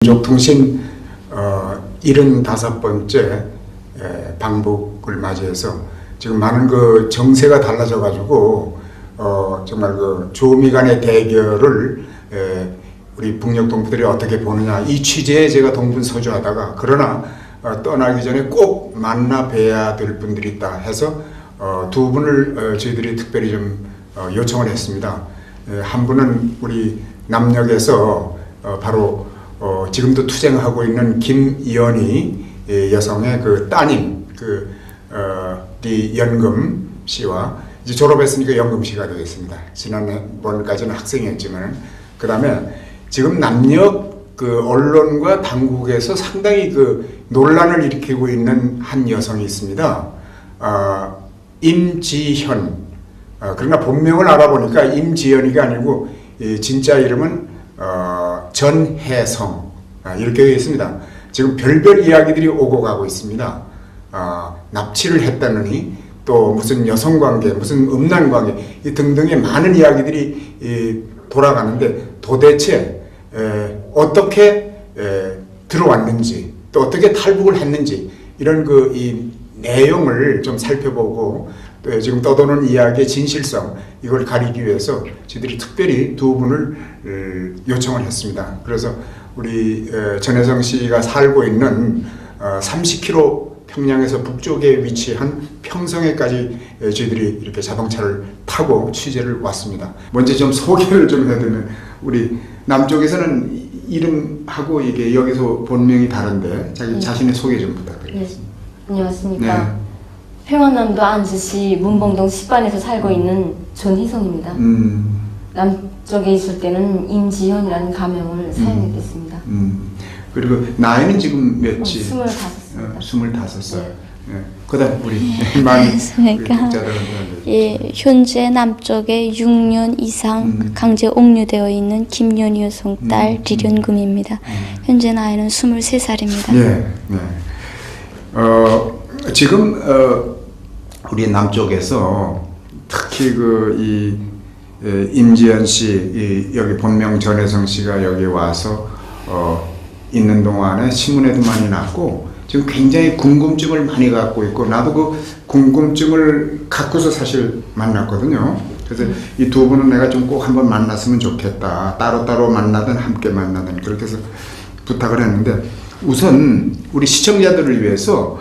민족통신 75번째 방북을 맞이해서 지금 많은 그 정세가 달라져 가지고 정말 그 조미 간의 대결을 우리 북녘 동포들이 어떻게 보느냐 이 취지에 제가 동분서주하다가 그러나 떠나기 전에 꼭 만나 뵈야 될 분들이 있다 해서 두 분을 저희들이 특별히 좀 요청을 했습니다. 한 분은 우리 남녘에서 바로 지금도 투쟁하고 있는 김연희 여성의 그 따님 연금 씨와 이제 졸업했으니까 연금 씨가 되겠습니다. 지난번까지는 학생이었지만 그 다음에 지금 남녘 그 언론과 당국에서 상당히 그 논란을 일으키고 있는 한 여성이 있습니다. 임지현. 그러나 본명을 알아보니까 임지연이가 아니고 진짜 이름은 전혜성 이렇게 되어 있습니다. 지금 별별 이야기들이 오고 가고 있습니다. 납치를 했다느니 또 무슨 여성관계, 무슨 음란관계 등등의 많은 이야기들이 돌아가는데 도대체 어떻게 들어왔는지 또 어떻게 탈북을 했는지 이런 이 내용을 좀 살펴보고 또 지금 떠도는 이야기의 진실성 이걸 가리기 위해서 저희들이 특별히 두 분을 요청을 했습니다. 그래서 우리 전혜성 씨가 살고 있는 30km 평양에서 북쪽에 위치한 평성에까지 저희들이 이렇게 자동차를 타고 취재를 왔습니다. 먼저 좀 소개를 좀 해드리면 우리 남쪽에서는 이름하고 이게 여기서 본명이 다른데 자기 자신의 소개 좀 부탁드리겠습니다. 네. 안녕하십니까. 평안남도 안주시 문봉동 10반에서 살고 있는 전희성입니다. 남쪽에 있을 때는 임지현이라는 가명을 사용했습니다. 그리고 나이는 지금 몇지? 25입니다. 25살. 네. 네. 그다음 우리 많이 독자들은 예, 현재 남쪽에 6년 이상 강제 옥류되어 있는 김연희 여성 딸 리련금입니다. 현재 나이는 23살입니다. 네, 네. 지금 우리 남쪽에서 특히 임지연 씨, 여기 본명 전혜성 씨가 여기 와서 있는 동안에 신문에도 많이 났고 지금 굉장히 궁금증을 많이 갖고 있고 나도 그 궁금증을 갖고서 사실 만났거든요. 그래서 이 두 분은 내가 좀 꼭 한번 만났으면 좋겠다. 따로따로 만나든 함께 만나든 그렇게 해서 부탁을 했는데 우선 우리 시청자들을 위해서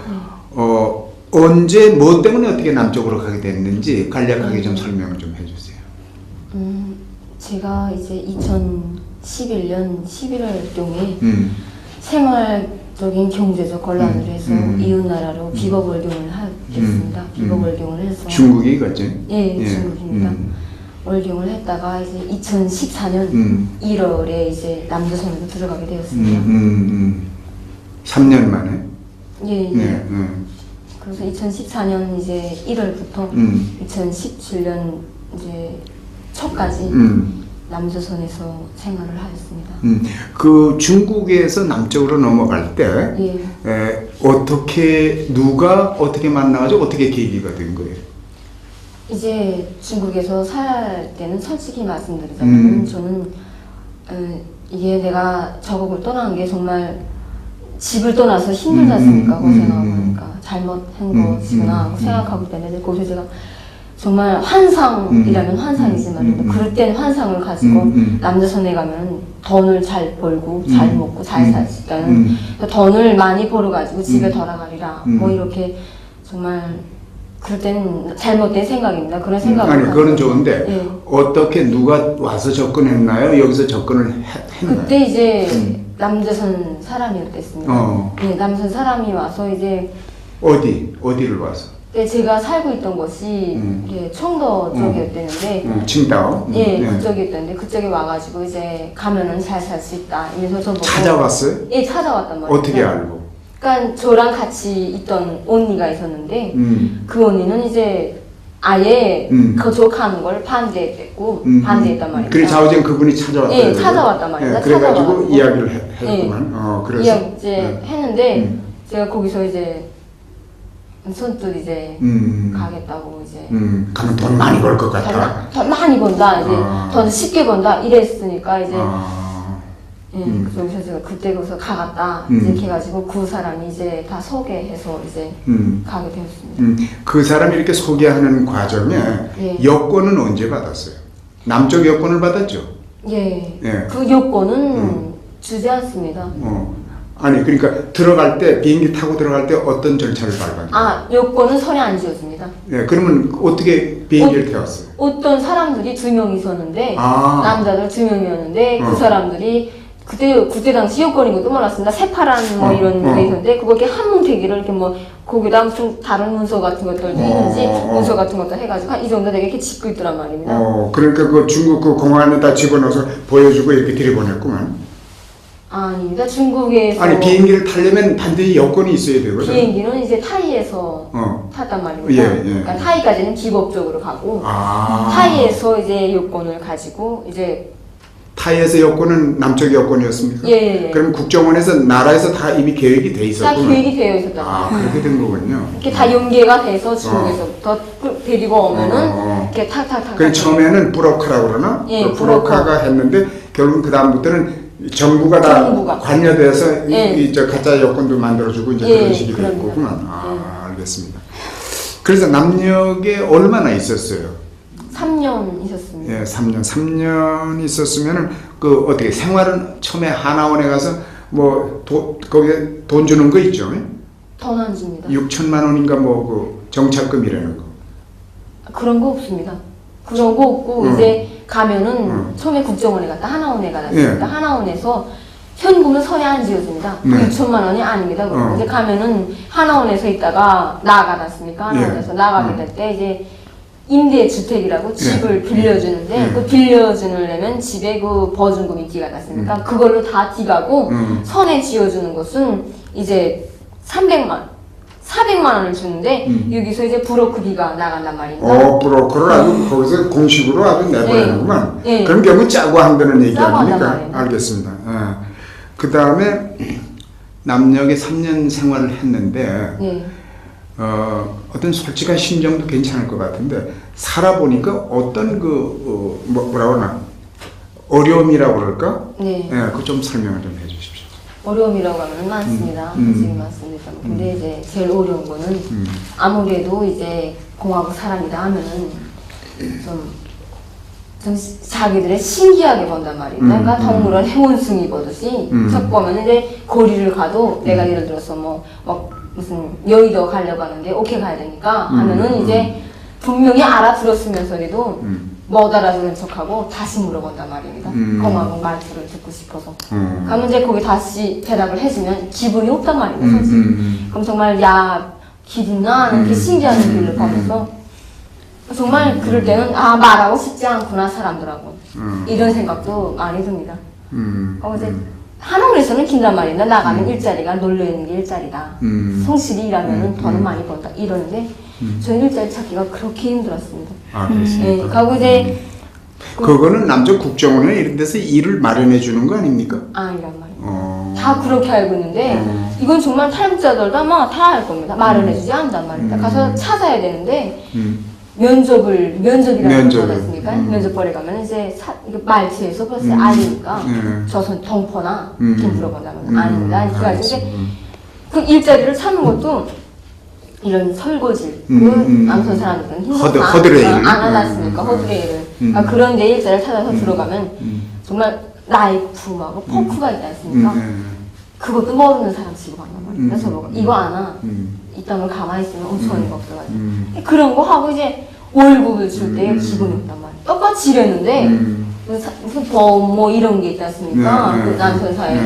언제 뭐 때문에 어떻게 남쪽으로 가게 됐는지 간략하게 좀 설명을 좀 해주세요. 제가 이제 2011년 11월경에 생활적인 경제적 곤란을 해서 이웃나라로 비버월경을 하겠습니다. 비버월경을 해서 중국이 갔지? 예, 중국입니다. 월경을 했다가 이제 2014년 1월에 이제 남조선으로 들어가게 되었습니다. 3년 만에? 예, 예. 그래서 2014년 이제 1월부터 2017년 이제 초까지 남조선에서 생활을 하였습니다. 그 중국에서 남쪽으로 넘어갈 때 어떻게 누가 어떻게 만나가지고 어떻게 계기가 된 거예요? 이제 중국에서 살 때는 솔직히 말씀드리자면 저는 이게 내가 저국을 떠나는 게 정말 집을 떠나서 힘들지 않습니까? 고생하고 하니까 잘못한 것이구나 생각하고 있는데 거기서 제가 정말 환상이라면 환상이지만 그럴 땐 환상을 가지고 남조선에 가면 돈을 잘 벌고 잘 먹고 잘 살 수 있다는 돈을 많이 벌어가지고 집에 돌아가리라 뭐 이렇게 정말 그럴 때는 잘못된 생각입니다. 그런 생각을 아니 그거는 좋은데 어떻게 누가 와서 접근했나요? 여기서 접근을 했나요? 그때 이제 남조선 사람이었댔습니다. 네, 남조선 사람이 와서 이제 어디를 와서? 네, 제가 살고 있던 곳이 청도 쪽이었대는데 칭다오? 그쪽이었는데 그쪽에 와가지고 이제 가면은 잘 살 수 있다 이래서 저보고 찾아왔어요? 예, 찾아왔단 말이에요. 어떻게 알고? 그러니까 저랑 같이 있던 언니가 있었는데 그 언니는 이제 아예 거주하는 걸 반대했고 반대했단 말이에요. 그래 자우전 그분이 찾아왔다. 예, 찾아왔단 말이에요. 그래가지고 찾아와가지고. 이야기를 했구만. 그래서 이야기 이제 했는데 제가 거기서 이제 선뜻 이제 가겠다고 이제 그럼 돈 많이 벌 것 같다. 돈 많이 번다 이제 돈 쉽게 번다 이랬으니까 이제 예, 그래서 제가 그때 거기서 가갔다 이렇게 해가지고 그 사람이 이제 다 소개해서 이제 가게 되었습니다. 그 사람이 이렇게 소개하는 과정에 예. 여권은 언제 받았어요? 남쪽 여권을 받았죠? 예, 예. 그 여권은 주지 않습니다. 아니 그러니까 들어갈 때 비행기 타고 들어갈 때 어떤 절차를 밟았나요? 아, 여권은 손에 안 쥐어집니다. 예, 그러면 어떻게 비행기를 태웠어요? 어떤 사람들이 2명 있었는데 아. 남자들 2명이었는데 그 사람들이 그때 당시 여권인 것도 몰랐습니다. 새파란 뭐 이런 게 있었는데 그거 이렇게 한 뭉태기를 이렇게 뭐 거기다 무슨 다른 문서 같은 것들도 있는지 문서 같은 것도 해가지고 한 이 정도 되게 이렇게 짚고 있더란 말입니다. 그러니까 그 중국 그 공항에다 집어넣어서 보여주고 이렇게 들여보냈구만. 아닙니다. 중국에서 아니 비행기를 타려면 반드시 여권이 있어야 되거든. 비행기는 이제 타이에서 탔단 말입니다. 예, 예. 그러니까 타이까지는 기법적으로 가고 아. 타이에서 이제 여권을 가지고 이제 타이에서 여권은 남쪽 여권이었습니까? 예. 그럼 국정원에서 나라에서 다 이미 계획이 돼 다 있었구나. 계획이 되어 있었단 아 말이에요. 그렇게 된 거군요. 이렇게 다 연계가 돼서 중국에서부터 데리고 오면은 이렇게 탁탁탁. 그 처음에는 브로커라고 그러나? 예, 그 브로커가 했는데 결국 그 다음부터는 정부가 다 정부가. 관여돼서 예. 저 가짜 여권도 만들어주고 이제 예, 그런 식이 그럽니다. 됐구나. 아 알겠습니다. 그래서 남녘에 얼마나 있었어요? 3년 있었습니다. 예, 3년 있었으면은 그 어떻게 생활은 처음에 하나원에 가서 뭐 거기에 돈 주는 거 있죠? 돈 안 줍니다. 6천만 원인가 뭐 그 정착금이라는 거. 그런 거 없습니다. 그런 거 없고 이제 가면은 처음에 국정원에 갔다 하나원에 갔습니다. 예. 하나원에서 현금은 손에 안 쥐어줍니다. 그 네. 6천만 원이 아닙니다. 그리고 이제 가면은 하나원에서 있다가 나가지 않습니까? 하나원에서 예. 나가게 될 때 이제 임대주택이라고 집을 빌려주는데 예. 그 빌려주려면 집에 그 보증금 있지 않았습니까? 그걸로 다 뒤가고 손에 쥐어주는 것은 이제 400만 원을 주는데 여기서 이제 브로커비가 나간단 말입니다. 브로커를 아주 거기서 공식으로 아주 내보내는구만. 예. 그런 경우 짜고 한다는 얘기 짜고 한단 아닙니까? 말이에요. 알겠습니다. 그 다음에 남녘에 3년 생활을 했는데 네. 어떤 솔직한 심정도 괜찮을 것 같은데 살아보니까 어떤 뭐라 그러나 어려움이라고 그럴까? 네. 그거 좀 설명을 좀 해주십시오. 어려움이라고 하면 많습니다. 솔직히 많습니다. 근데 이제 제일 어려운 거는 아무래도 이제 공화국 사람이다 하면은 좀 자기들의 신기하게 본단 말입니다. 그러니까 동물원 행원숭이 보듯이 딱 보면 이제 거리를 가도 내가 예를 들어서 뭐 무슨 여의도 가려고 하는데 오케이 가야 되니까 하면은 이제 분명히 알아들었으면서도 못 알아듣는 척하고 다시 물어본단 말입니다. 공화국 말투를 듣고 싶어서. 그러면 이제 거기 다시 대답을 해주면 기분이 없단 말입니다. 솔직히. 그럼 정말 야 길 있나 하는 게 신기한 길을 보면서 정말 그럴 때는 말하고 싶지 않구나 사람들하고 이런 생각도 많이 듭니다. 이제 하나원에서는 긴단 말입니다. 나가면 일자리가 놀러있는 게 일자리다. 성실히 일하면 돈은 많이 번다 이러는데 저는 일자리 찾기가 그렇게 힘들었습니다. 그렇습니까? 네, 그리고 이제 그거는 남쪽 국정원이나 이런 데서 일을 마련해 주는 거 아닙니까? 아니란 말이에요. 다 그렇게 알고 있는데 이건 정말 탈북자들도 아마 다 알 겁니다. 마련해주지 않단 말입니다. 가서 찾아야 되는데 면접이라는 거 있습니까? 면접벌에 가면 이제 이거 말투에서 벌써 아니까 조선 동포나 이렇게 물어본다면 아닙니다. 그래가지고 그 일자리를 찾는 것도 이런 설거지, 남선 사람들은 허드레일. 안 하지 않습니까? 허드레일을. 그러니까 그런 데 일자리를 찾아서 들어가면 정말 나이프, 포크가 있지 않습니까? 그것도 모르는 사람 취급한단 말이에요. 그래서 뭐 이거 아나? 이딴 걸 가만히 있으면 엄청 어이가 없어가지고. 그런 거 하고 이제 월급을 줄 때 기분이 없단 말이에요. 똑같이 일했는데 무슨 보험 뭐 이런 게 있지 않습니까? 그 남편 사회에.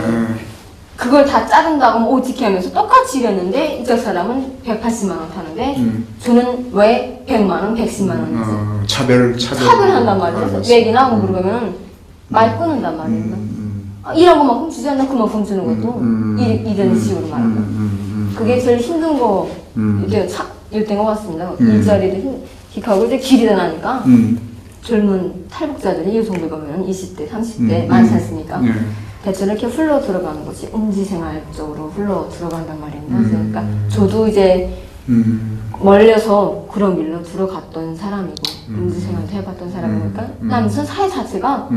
그걸 다 자른다고 뭐 어떻게 하면서 똑같이 일했는데 이쪽 사람은 180만 원 타는데 저는 왜 100만 원, 110만 원인지 차별한단 말이에요. 그래서 얘기나 하고 물어보면 말 끊는단 말이에요. 일한 것만큼 주지 않나 그만큼 주는 것도 이런 식으로 말합니다. 그게 제일 힘든 거 일된 것 같습니다. 일자리도 힘하고 이제 길이 다나니까 젊은 탈북자들이 이 정도 가면 20대, 30대 많지 않습니까? 대체로 이렇게 흘러 들어가는 것이 음지생활 쪽으로 흘러 들어간단 말입니다. 그러니까 저도 이제 멀려서 그런 길로 들어갔던 사람이고 음지생활도 해봤던 사람이니까 남선 사회 자체가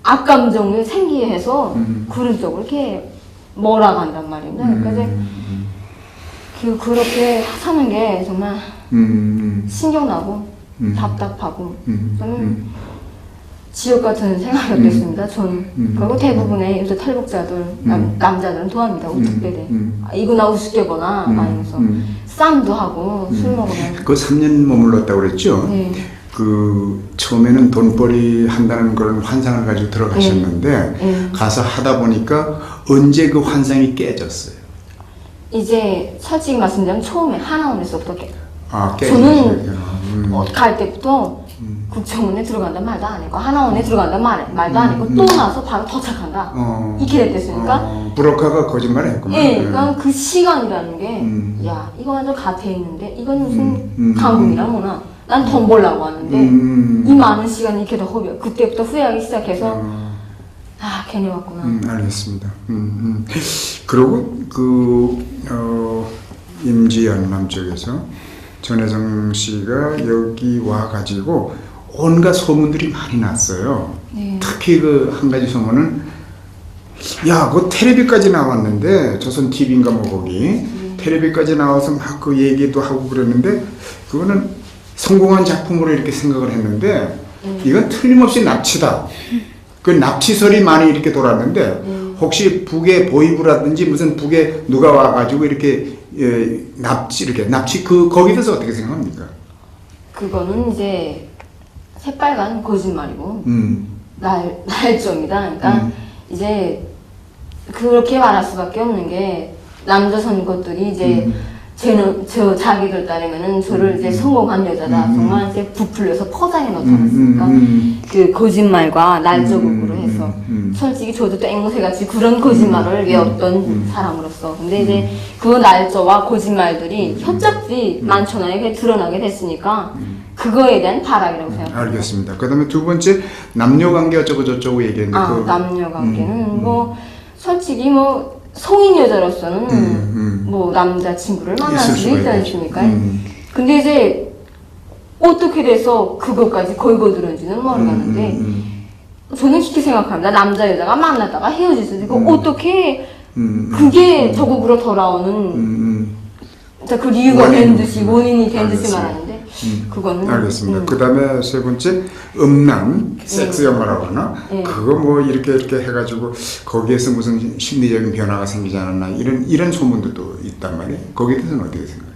악감정이 생기게 해서 그런 쪽으로 이렇게 몰아간단 말입니다. 그러니까 이제 그렇게 사는 게 정말 신경나고 답답하고 저는 지옥 같은 생활이었겠습니다. 저는 그리고 대부분의 요새 탈북자들 남자들은 도합니다. 우뚝배대 이거나 우습게거나 아니면서 싸움도 하고 술 먹으면 그 3년 머물렀다고 그랬죠? 네. 그 처음에는 돈벌이 한다는 그런 환상을 가지고 들어가셨는데 네. 가서 하다 보니까 언제 그 환상이 깨졌어요? 이제 솔직히 말씀드리면 처음에 하나원에서부터 깨졌어요. 저는 갈 때부터 국정원에 들어간다 말도 안 했고 하나원에 들어간다 말도 안 했고 또 나서 바로 도착한다 이렇게 됐댔으니까 브로커가 거짓말했구만. 예, 그러니까 그 시간이라는 게 야 이거 완전 갓에 있는데 이건 무슨 강국이랑 뭐나 난 돈 벌려고 하는데 이 많은 시간이 이렇게 더 허비야. 그때부터 후회하기 시작해서 아 괜히 왔구나. 알겠습니다. 그리고 임지연 남쪽에서 전혜정 씨가 여기 와가지고 온갖 소문들이 많이 났어요. 네. 특히 그 한 가지 소문은 야, 그 텔레비까지 나왔는데 조선 TV인가 뭐 거기 텔레비까지 나와서 막 그 얘기도 하고 그랬는데 그거는 성공한 작품으로 이렇게 생각을 했는데 이건 틀림없이 납치다. 그 납치설이 많이 이렇게 돌았는데 혹시 북의 보이부라든지 무슨 북에 누가 와가지고 이렇게 납치 거기에 대해서 어떻게 생각합니까? 그거는 이제 새빨간 거짓말이고 날조입니다. 그러니까 이제 그렇게 말할 수밖에 없는 게 남조선 것들이 이제 저 자기들 따르면은 저를 이제 성공한 여자다. 정말 이제 부풀려서 포장해 놓지 않았습니까? 그 거짓말과 날조극으로 해서 솔직히 저도 또 앵무새같이 그런 거짓말을 외웠던 사람으로서 근데 이제 그 날조와 거짓말들이 협잡이 많잖아요. 그게 드러나게 됐으니까 그거에 대한 발악이라고 생각합니다. 알겠습니다. 그 다음에 두 번째 남녀관계 어쩌고 저쩌고 얘기했는데 남녀관계는 뭐 솔직히 뭐 성인 여자로서는 뭐 남자친구를 만날 수 있지 않습니까? 근데 이제 어떻게 돼서 그것까지 걸거들은지는 모르겠는데 저는 그렇게 생각합니다. 남자 여자가 만나다가 헤어질 수도 있고 어떻게 그게 저국으로 돌아오는 그 이유가 된 듯이 원인이 된 듯이 말하는데 그거는 알겠습니다. 그 다음에 세 번째 음란 섹스 영화라고 하나 그거 뭐 이렇게 해가지고 거기에서 무슨 심리적인 변화가 생기지 않았나 이런 소문들도 있단 말이에요. 거기에 대해서는 어떻게 생각해요?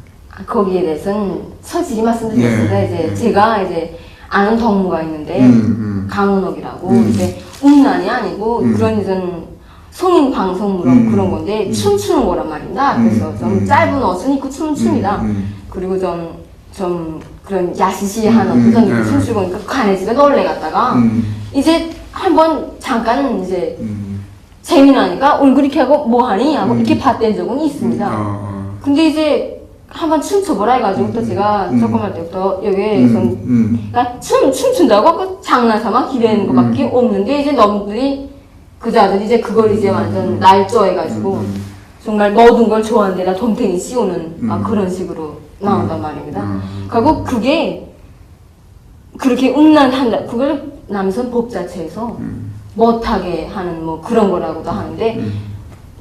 거기에 대해서는 솔직히 말씀드리겠습니다. 이제 제가 이제 아는 동무가 있는데 강은옥이라고 이제 음란이 아니고 그런 이제 성인 방송물은 그런 건데 춤추는 거란 말입니다. 그래서 좀 짧은 옷은 입고 춤춥니다. 그리고 좀 그런 야시시한 옷은 입고 춤추고 그러니까 가네 집에 놀래 갔다가 이제 한번 잠깐 이제 재미나니까 얼굴 이렇게 하고 뭐하니? 하고 이렇게 봤던 적은 있습니다. 근데 이제 한번 춤춰보라 해가지고 또 제가 조그만 때부터 여기에 그러니까 춤춘다고 그 장난삼아 기대는 것밖에 없는데 이제 놈들이 그자들 이제 그걸 이제 완전 날조해가지고 정말 모든 걸 좋아하는 데다 덤탱이 씌우는 그런 식으로 나온단 말입니다. 그리고 그게 그렇게 음란한다. 그걸 남선 법 자체에서 못하게 하는 뭐 그런 거라고도 하는데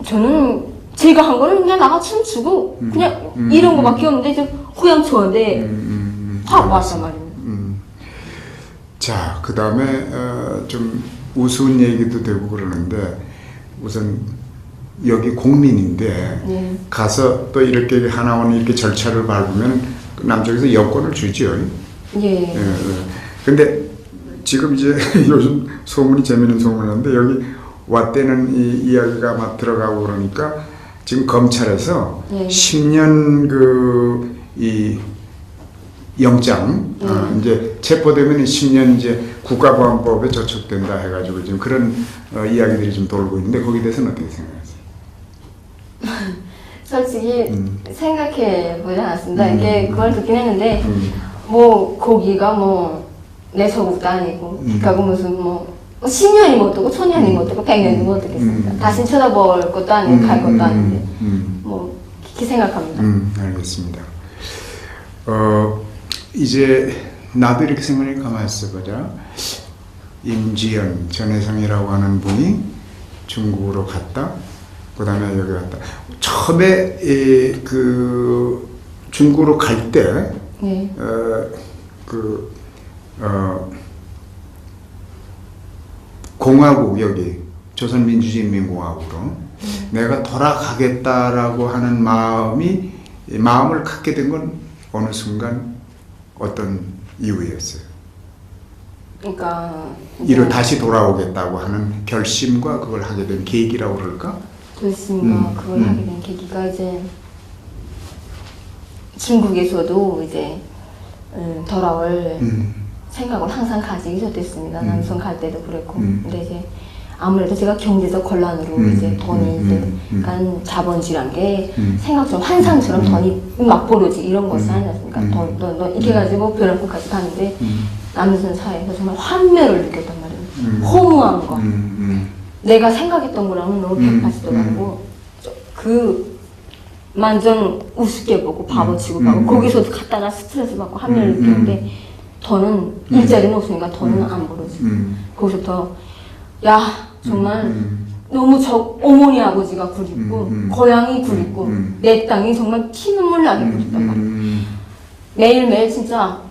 저는 제가 한 거는 그냥 나가 춤추고 그냥 이런 거밖에 없는데 이제 호양 좋아한데 확 왔단 말입니다. 자, 그 다음에 좀 우스운 얘기도 되고 그러는데 우선 여기 공민인데 가서 또 이렇게 하나원 이렇게 절차를 밟으면 남쪽에서 여권을 주죠. 예. 근데 지금 이제 요즘 소문이 재밌는 소문인데 여기 왔다는 이 이야기가 막 들어가고 그러니까 지금 검찰에서 10년 이 영장 이제 체포되면 10년 이제 국가보안법에 저촉된다 해가지고 지금 그런 이야기들이 좀 돌고 있는데 거기에 대해서는 어떻게 생각하세요? 솔직히 생각해 보지 않았습니다. 이게 그걸 듣긴 했는데 뭐 거기가 뭐 내 조국도 아니고 그리고 무슨 뭐 10년이 못 되고 1000년이 못 되고 100년이 못 되겠습니다. 다시 쳐다볼 것도 아니고 갈 것도 아닌데 뭐 그렇게 생각합니다. 알겠습니다. 이제 나도 이렇게 생각하니까 가만히 있어보자. 임지연, 전혜성이라고 하는 분이 중국으로 갔다. 그 다음에 여기 갔다. 처음에 그 중국으로 갈 때, 네. 공화국 여기 조선민주주의인민공화국으로 내가 돌아가겠다라고 하는 마음을 갖게 된 건 어느 순간 어떤 이유였어요? 그러니까 이로 다시 돌아오겠다고 하는 결심과 그걸 하게 된 계기라고 그럴까? 그렇습니다. 그걸 하게 된 계기가 이제 중국에서도 이제 돌아올 생각을 항상 가지고 있었댔습니다. 남선 갈 때도 그랬고. 근데 이제 아무래도 제가 경제적 혼란으로 이제 돈이 이제 약간 자본주의란 게 생각처럼 환상처럼 돈이 막 벌어지 이런 것이 아니었습니까? 돈 이렇게 가지고 벼랑끝까지 가는데 남선 사회에서 정말 환멸을 느꼈단 말이에요. 허무한 거. 내가 생각했던 거랑은 너무 180도 다르고 그 완전 우습게 보고 바보 취급하고 거기서 갖다가 스트레스 받고 환멸을 느꼈는데 돈은 일자리는 없으니까 돈은 안 벌어지고 거기서부터 야 정말 너무 어머니 아버지가 그립고 고향이 그립고 내 땅이 정말 피눈물 나게 그립단 말이에요. 매일매일 진짜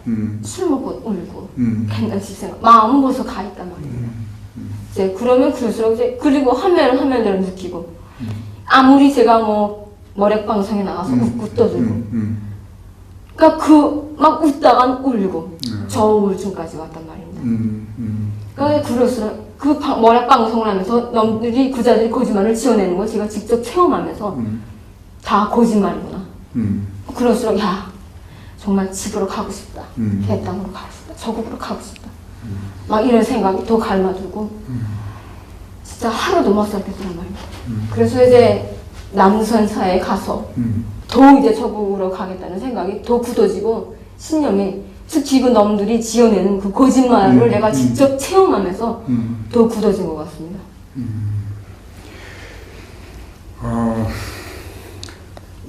술 먹고 울고 괜찮지 생각 마음은 벌써 가 있단 말이에요. 이제 그러면 그럴수록 이제 그리고 하면 대로 느끼고 아무리 제가 뭐 머렉 방송에 나가서 웃고 떠들고 그러니까 그 막 웃다간 울고 저 우울증까지 왔단 말입니다. 그러니까 그럴수록 그 머렉 방송을 하면서 남들이 부자들이 거짓말을 지어내는 걸 제가 직접 체험하면서 다 거짓말이구나. 그럴수록 야 정말 집으로 가고 싶다. 배 땅으로 가고 싶다. 저국으로 가고 싶다. 막 이런 생각이 더 갈라들고 진짜 하루도 못 살겠더란 말입니다. 그래서 이제 남선사에 가서 더 이제 저국으로 가겠다는 생각이 더 굳어지고 신념이 특히 그 놈들이 지어내는 그 거짓말을 내가 직접 체험하면서 더 굳어진 것 같습니다.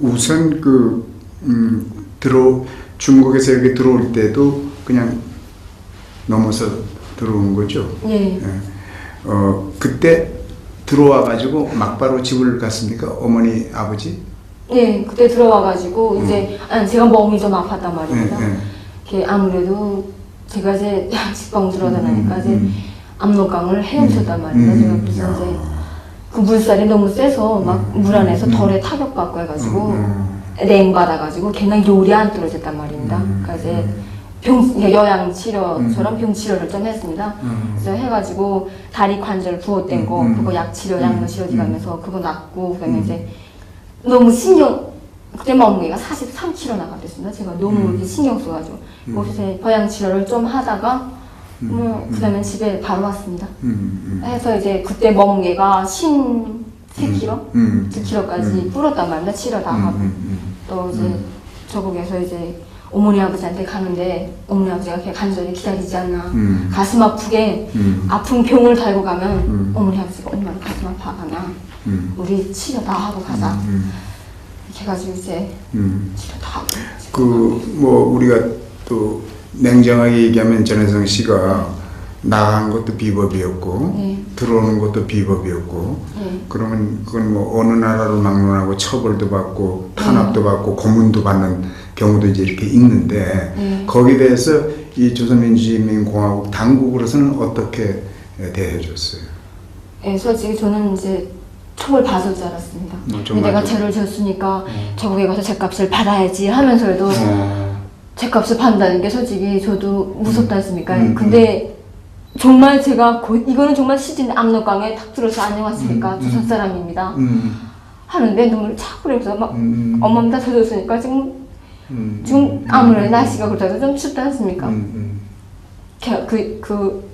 우선 중국에서 여기 들어올 때도 그냥 넘어서 들어온 거죠. 예. 그때 들어와가지고 막바로 집을 갔습니까? 어머니, 아버지? 네, 그때 들어와가지고 이제 제가 몸이 좀 아팠단 말입니다. 네. 이게 아무래도 제가 이제 직방 들어다니까 이제 압록강을 헤엄쳤단 말입니다. 제가 그래서 이제 그 물살이 너무 세서 막 물 안에서 덜에 타격받고 해가지고 냉 받아가지고 걔는 요리 안 떨어졌단 말입니다. 그러니까 이제 요양 치료처럼 병 치료를 좀 했습니다. 그래서 해가지고 다리 관절 부었던 거 그거 약 치료 약물 치료 가면서 그거 낫고 그다음에 이제 너무 그때 몸무게가 43kg 나갔습니다. 제가 너무 이렇게 신경 써가지고 거기서 보양 치료를 좀 하다가 그다음에 집에 바로 왔습니다. 해서 이제 그때 몸무게가 13kg, 2kg까지 불었단 말입니다. 치료 다 하고 또 이제 저국에서 이제 어머니 아버지한테 가는데 어머니 아버지가 그냥 간절히 기다리지 않나 가슴 아프게 아픈 병을 달고 가면 어머니 아버지가 얼마나 가슴 아파하나 우리 치료 다 하고 가자 이렇게 해가지고 이제 치료 다 하고 우리가 또 냉정하게 얘기하면 전혜성 씨가 나간 것도 비법이었고 네. 들어오는 것도 비법이었고 네. 그러면 그건 뭐 어느 나라를 막론하고 처벌도 받고 탄압도 받고 고문도 받는 경우도 이제 이렇게 있는데 거기에 대해서 이 조선민주주의인민공화국 당국으로서는 어떻게 대해줬어요? 네, 솔직히 저는 이제 처벌 받을 줄 알았습니다. 내가 죄를 졌으니까 저국에 가서 죗값을 받아야지 하면서도 죗값을 받는다는 게 솔직히 저도 무섭다 했습니까? 근데 정말 제가 이거는 정말 시즌 압록강에 탁 들어서 안녕하십니까 조선 사람입니다 하는데 눈물을 착 흘려서 막 엄마는 다 젖었으니까 지금 아무래도 날씨가 그렇다고 좀 춥지 않습니까?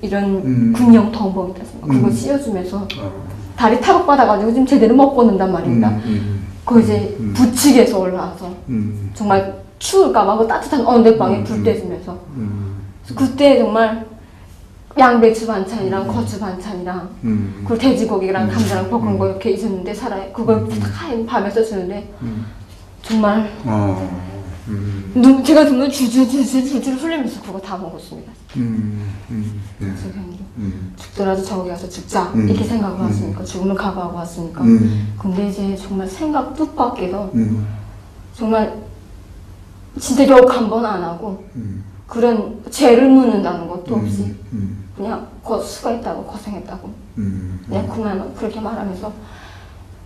이런 군용 덩벙 있지 않습니까? 그거 씌워주면서 다리 타격 받아가지고 지금 제대로 못 걷는단 말입니다. 그 이제 부칙에서 올라와서 정말 추울까봐 그 따뜻한 언덕방에 불 떼주면서 그때 정말 양배추 반찬이랑 고추 반찬이랑 그리고 돼지고기랑 감자랑 볶은 거 이렇게 있었는데 그걸 하얀 밤에서 주는데 정말 제가 정말 줄줄 흘리면서 그거 다 먹었습니다. 네. 죽더라도 저기 가서 죽자 이렇게 생각을 왔으니까 죽음을 각오하고 왔으니까 근데 이제 정말 생각 뜻밖에도 정말 진짜 욕 한 번 안 하고 그런 죄를 묻는다는 것도 없이 그냥 수가 있다고 고생했다고 그냥 그만 그렇게 말하면서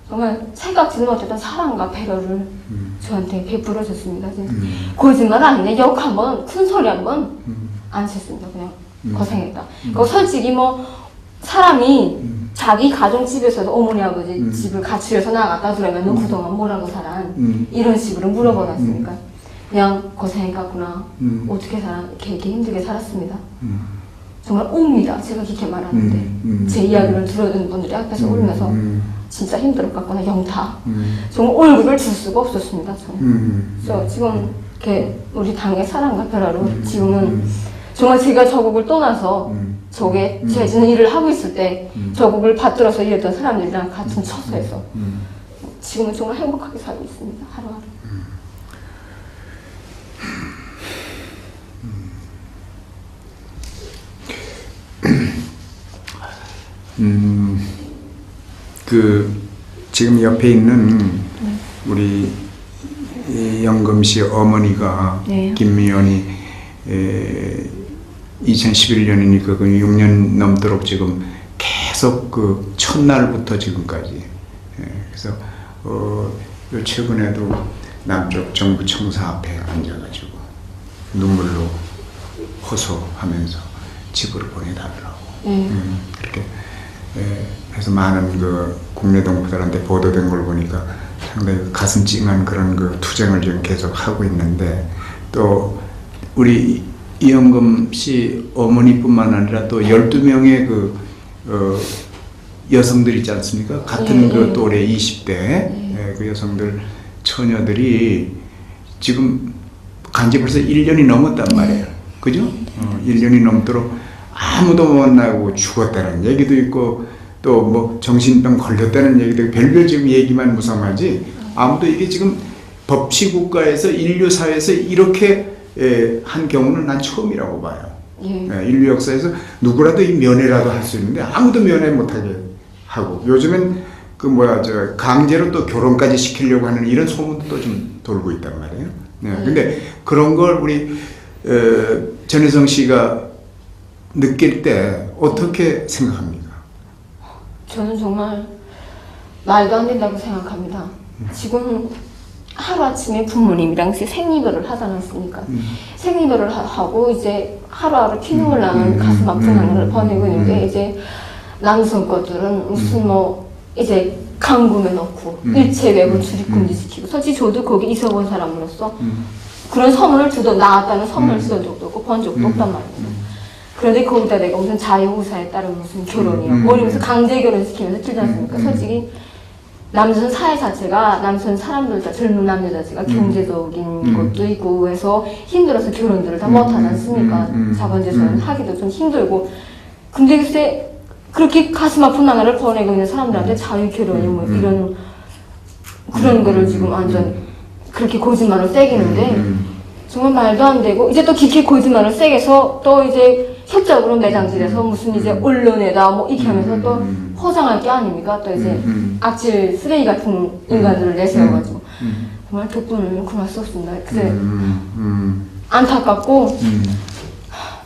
정말 생각지도 못했던 사랑과 배려를 저한테 베풀어 줬습니다. 거짓말 아니네. 욕 한 번, 큰 소리 한 번 안 쳤습니다. 그냥 고생했다. 솔직히 뭐 사람이 자기 가정집에서도 어머니 아버지 집을 가출해서 나갔다 그러면 너 그동안 뭐라고 살아? 이런 식으로 물어보았으니까 그냥 고생했구나. 어떻게 살아? 이렇게 힘들게 살았습니다. 정말 웁니다. 제가 그렇게 말하는데 제 이야기를 들어준 분들이 앞에서 울면서 진짜 힘들었겠구나. 영타. 정말 얼굴을 줄 수가 없었습니다. 저는. 그래서 지금 이렇게 우리 당의 사랑과 배려로 지금은 정말 제가 저국을 떠나서 저게 제주는 일을 하고 있을 때 저국을 받들어서 일했던 사람들이랑 같은 처소에서 지금은 정말 행복하게 살고 있습니다. 하루하루. 지금 옆에 있는 우리 영금 씨 어머니가 네. 김미연이 2011년이니까 그 6년 넘도록 지금 계속 그 첫날부터 지금까지 그래서 요 최근에도 남쪽 정부 청사 앞에 앉아가지고 눈물로 호소하면서 집으로 보내달라고 그렇게 해서 많은 그 국내 동포들한테 보도된 걸 보니까 상당히 가슴 찡한 그런 그 투쟁을 지금 계속 하고 있는데 또 우리 이영금 씨 어머니뿐만 아니라 또 12명의 그 여성들 있지 않습니까? 같은 그 또래 20대 그 여성들 처녀들이 지금 간지 벌써 1년이 넘었단 말이에요. 그죠? 1년이 넘도록 아무도 못 나고 죽었다는 얘기도 있고 또 뭐 정신병 걸렸다는 얘기도 있고 별별 지금 얘기만 무성하지 아무도 이게 지금 법치국가에서 인류사회에서 이렇게 한 경우는 난 처음이라고 봐요. 인류 역사에서 누구라도 이 면회라도 할 수 있는데 아무도 면회 못하게 하고 요즘엔 그 강제로 또 결혼까지 시키려고 하는 이런 소문도 또 좀 돌고 있단 말이에요. 근데 그런 걸 우리 전혜성 씨가 느낄 때 어떻게 생각합니까? 저는 정말 말도 안 된다고 생각합니다. 지금 하루아침에 부모님이랑 생리별을 하지 않았습니까? 생리별을 하고 이제 하루하루 피눈물 나는 가슴 아픈 하루를 보내고 있는데 이제 남성 것들은 무슨 뭐 이제 강금에 넣고 일체 외부 출입 금지시키고 솔직히 저도 거기 있어본 사람으로서 그런 선물을 나왔다는 선물을 쓰던 적도 없고 본 적도 없단 말이에요. 그런데 거기다 내가 무슨 자유의사에 따른 무슨 결혼이야 뭐 이러면서 강제 결혼시키면서 틀지 않습니까? 솔직히 남선 사회 자체가 남선 사람들 다 젊은 남녀 자체가 경제적인 것도 있고 해서 힘들어서 결혼들을 다 못하지 않습니까? 자본주의에서는 하기도 좀 힘들고 근데 글쎄 그렇게 가슴 아픈 하나를 보내고 있는 사람들한테 자유 결혼이 뭐 이런 그런 거를 지금 완전 그렇게 거짓말을 새기는데 정말 말도 안 되고 이제 또 깊게 거짓말을 세게 해서 또 이제 협작으로 매장질해서 무슨 이제 언론에다 뭐 이렇게 하면서 또 포장할 게 아닙니까? 또 이제 악질 쓰레기 같은 인간들을 내세워가지고 정말 덕분을 금할 수 없습니다. 그래 안타깝고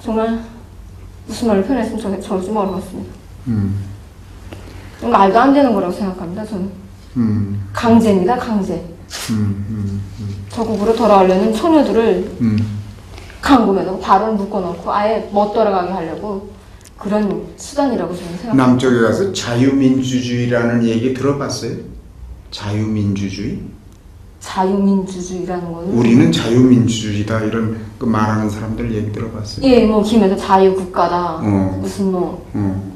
정말 무슨 말을 표현했으면 좋을지 모르겠습니다. 말도 안 되는 거라고 생각합니다. 저는 강제입니다. 강제. 저국으로 돌아오려는 처녀들을 강금에다가 발을 묶어놓고 아예 못 돌아가게 하려고 그런 수단이라고 저는 생각합니다. 남쪽에 가서 자유민주주의라는 얘기 들어봤어요? 자유민주주의? 자유민주주의라는 거는 우리는 자유민주주의다 이런 그 말하는 사람들 얘기 들어봤어요? 예, 뭐 김에서 자유국가다 무슨 뭐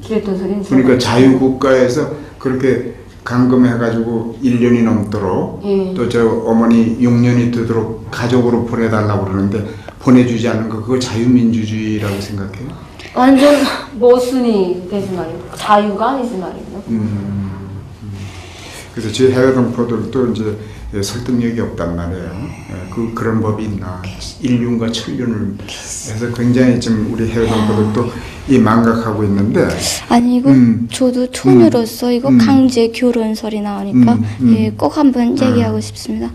그랬던 소리는 그러니까 자유국가에서 그렇게 감금해가지고 1년이 넘도록 또 저 어머니 6년이 되도록 가족으로 보내달라고 그러는데 보내주지 않는 거 그거 자유민주주의라고 생각해요? 완전 모순이 되지 말이에요. 자유가 아니지 말이에요. 그래서 제 해외 동포들도 이제 설득력이 없단 말이에요. 그런 법이 있나. 인륜과 천륜을 해서 굉장히 지금 우리 해외 동포들도 이 망각하고 있는데. 아니 이거 저도 처녀로서 이거 강제 결혼설이 나오니까 예, 꼭 한번 얘기하고 싶습니다.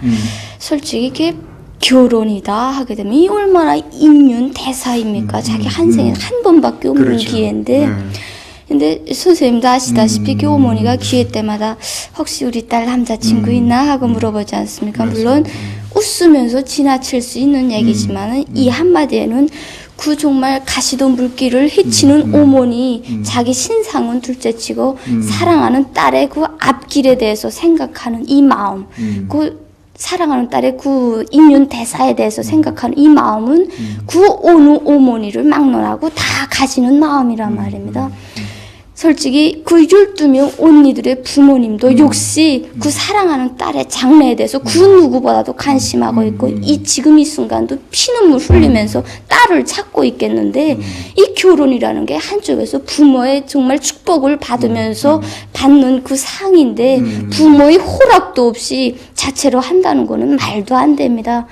솔직히 이게 결혼이다 하게 되면 이 얼마나 인륜 대사입니까? 자기 한 생에 한 번밖에 없는 그렇죠. 기회인데. 근데 선생님도 아시다시피 교어머니가 기회 때마다 혹시 우리 딸 남자친구 있나 하고 물어보지 않습니까? 물론 웃으면서 지나칠 수 있는 얘기지만은 이 한마디에는 그 정말 가시던 물길을 헤치는 어머니 자기 신상은 둘째치고 사랑하는 딸의 그 앞길에 대해서 생각하는 이 마음 그 사랑하는 딸의 그 인륜 대사에 대해서 생각하는 이 마음은 그 어느 어머니를 막론하고 다 가지는 마음이란 말입니다. 솔직히 그 12명 언니들의 부모님도 역시 그 사랑하는 딸의 장래에 대해서 그 누구보다도 관심하고 있고 이 지금 이 순간도 피눈물 흘리면서 딸을 찾고 있겠는데 이 결혼이라는 게 한쪽에서 부모의 정말 축복을 받으면서 받는 그 상인데 부모의 허락도 없이 자체로 한다는 거는 말도 안 됩니다.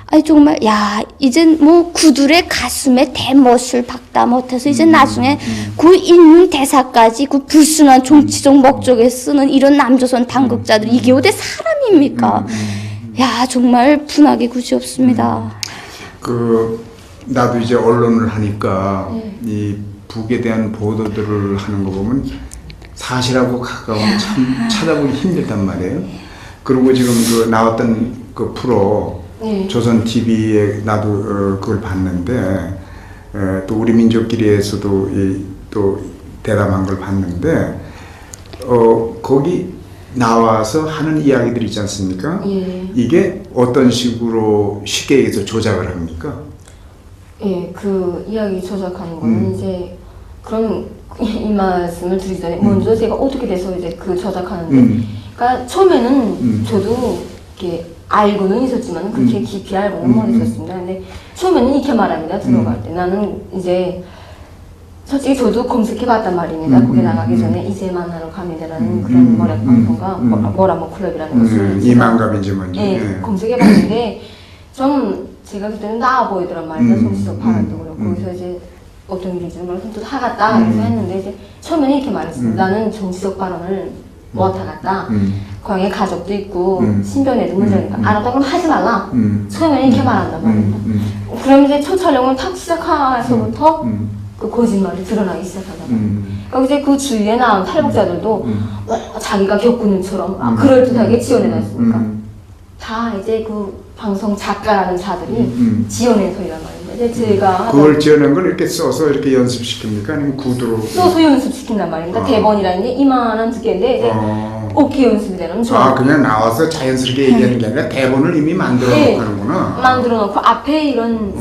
아니 정말 야 이젠 뭐 그들의 가슴에 대못을 박다 못해서 이제 나중에 그 인륜 대사까지 그 불순한 정치적 목적에 쓰는 이런 남조선 당국자들 이게 어디 사람입니까? 야 정말 분하기 그지없습니다. 나도 이제 언론을 하니까 이 북에 대한 보도들을 하는 거 보면 사실하고 가까운 참 찾아보기 힘들단 말이에요. 그리고 지금 그 나왔던 그 프로 조선 TV에 나도 그걸 봤는데 또 우리 민족끼리에서도 또 대담한 걸 봤는데 거기 나와서 하는 이야기들 있지 않습니까? 이게 어떤 식으로 쉽게 얘기해서 조작을 합니까? 예, 그 이야기 조작하는 거는 이제 그럼 이 말씀을 드리기 전에 먼저 제가 어떻게 돼서 이제 그 조작하는데 그러니까 처음에는 저도 이렇게 알고는 있었지만 그렇게 깊이 알고는 못 있었습니다. 근데 처음에는 이렇게 말합니다. 들어갈 때 나는 이제 솔직히 저도 검색해봤단 말입니다. 거기 나가기 전에 이제 만나러 갑니다라는 그런 머략 방송과 뭐라뭐 클럽이라는 것을 이만갑인지 뭔지 검색해봤는데 좀 제가 그때는 나아 보이더란 말이죠. 정치적 발언도 그렇고 그래서 이제 어떤 일인지는 몰라서 또 하겠다 그래서 했는데 이제 처음에는 이렇게 말했습니다. 나는 정치적 발언을 못 하겠다. 거기에 가족도 있고 신변에도 문제니까 알았다 그럼 하지 말라. 처음에는 이렇게 말한단 말입니다. 그럼 이제 첫 촬영을 탁 시작해서부터 그 거짓말이 드러나기 시작하다. 그러니까 이제 그 주위에 나온 탈북자들도 자기가 겪은 일처럼 그럴듯하게 지어내놨으니까 다 이제 그 방송 작가라는 자들이 지어낸 소리란 말입니다. 이제 제가 그걸 지어낸 걸 이렇게 써서 이렇게 연습시킵니까? 아니면 구두로 써서 연습시킨단 말입니다. 대본이라는 게 이만한 두께인데 이제 어깨 연습이 되는 그냥 나와서 자연스럽게 얘기하는 게 아니라 대본을 이미 만들어 놓고 하는구나. 만들어 놓고 앞에 이런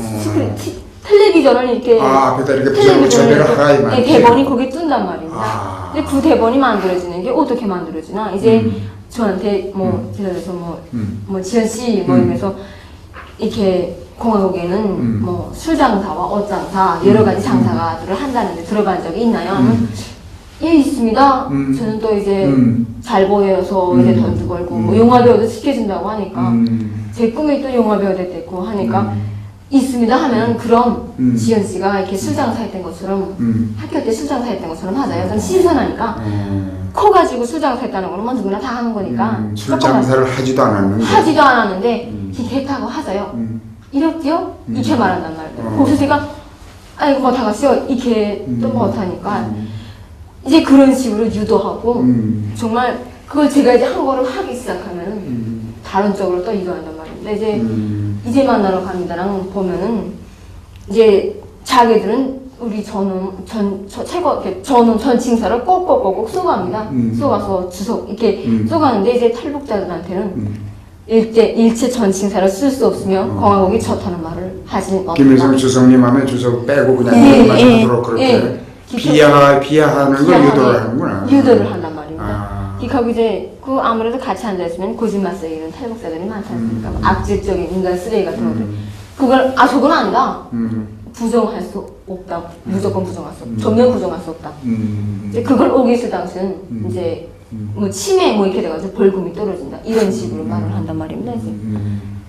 텔레비전을 이렇게 앞에다 이렇게 부정을 전달을 하라 이 말이지. 대본이 거기 뜬단 말입니다. 근데 그 대본이 만들어지는 게 어떻게 만들어지나 이제 저한테 뭐 예를 들어서 뭐 지현 씨 뭐 이러면서 이렇게 공화국에는 뭐 술장사와 옷장사 여러 가지 장사가들을 한다는데 들어간 적이 있나요? 예 있습니다. 저는 또 이제 잘 보여서 이제 돈도 벌고 뭐 영화 배우도 시켜준다고 하니까 제 꿈이 또 영화 배우 됐고 하니까 있습니다 하면 그럼 지현 씨가 이렇게 술장사 했던 것처럼 학교 때 술장사 했던 것처럼 하자요. 좀 신선하니까 커가지고 술장사 했다는 거는 뭐 누구나 다 하는 거니까 술장사를 하지도 않았는데 이렇게 했다고 하자요. 이렇게요? 이렇게 말한단 말이에요. 그래서 제가 아이고 못하겠어요. 이렇게 또 못하니까 이제 그런 식으로 유도하고 정말 그걸 제가 이제 한 거를 하기 시작하면 다른 쪽으로 또 이동한단 말입니다. 이제 만나러 갑니다랑 보면은 이제 자기들은 우리 전원 전칭사를 꼭꼭꼭꼭 쏘갑니다. 쏘가서 주석 이렇게 쏘가는데 이제 탈북자들한테는 일체 전칭사를 쓸 수 없으며 공화국이 좋다는 말을 하지 못한다. 김일성 주석님 하면 주석 빼고 그냥 말씀하도록 그렇게 비하하는 걸 유도를 하는구나. 유도를 한단 말입니다. 그리고 이제 그 아무래도 같이 앉아있으면 거짓말 쓰이는 탈북자들이 많지 않습니까? 악질적인 인간 쓰레기 같은 것들. 그걸 저건 아니다. 부정할 수 없다. 무조건 부정할 수 없다. 전면 부정할 수 없다. 이제 그걸 오기 있을 당시는 이제 뭐 치매 뭐 이렇게 돼가지고 벌금이 떨어진다 이런 식으로 말을 한단 말입니다. 이제.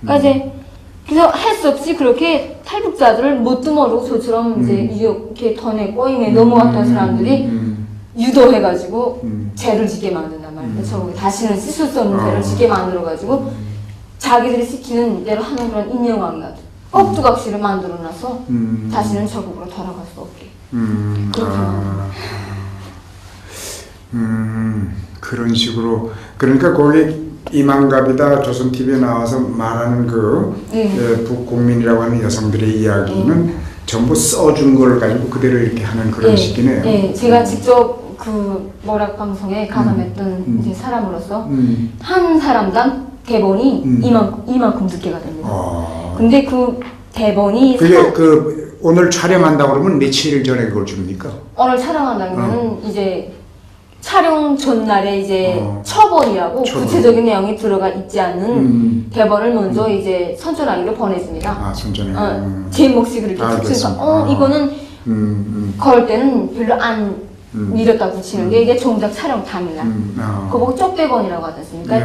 그러니까 이제 그래서 할 수 없이 그렇게 탈북자들을 못두머로 저처럼 이제 이렇게 던에 꼬임에 넘어갔던 사람들이 유도해가지고 죄를 짓게 만든단 말입니다. 저거 다시는 씻을 수 없는 죄를 짓게 만들어가지고 자기들이 시키는 대로 하는 그런 인형왕 같은 꼭두각시를 만들어놔서 다시는 저국으로 돌아갈 수 없게 그렇게 그런 식으로 그러니까 거기 이만갑이다 조선 TV에 나와서 말하는 그 북국민이라고 하는 여성들의 이야기는 전부 써준 걸 가지고 그대로 이렇게 하는 그런 식이네요. 네, 제가 직접 그 모락 방송에 가담했던 이제 사람으로서 한 사람당 대본이 이만큼 두께가 됩니다. 근데 그 대본이 그게 그 오늘 촬영한다고 그러면 며칠 전에 그걸 줍니까? 오늘 촬영한다는 거는 이제 촬영 전날에 이제 처본이라고 구체적인 내용이 들어가 있지 않는 대본을 먼저 이제 선전하기로 보내줍니다. 아, 선전해. 제 몫이 그렇게 붙여서 이거는 그럴 때는 별로 안 밀었다 붙이는 게 이게 정작 촬영 당일날. 그거 보고 쪽대본이라고 하지 않습니까?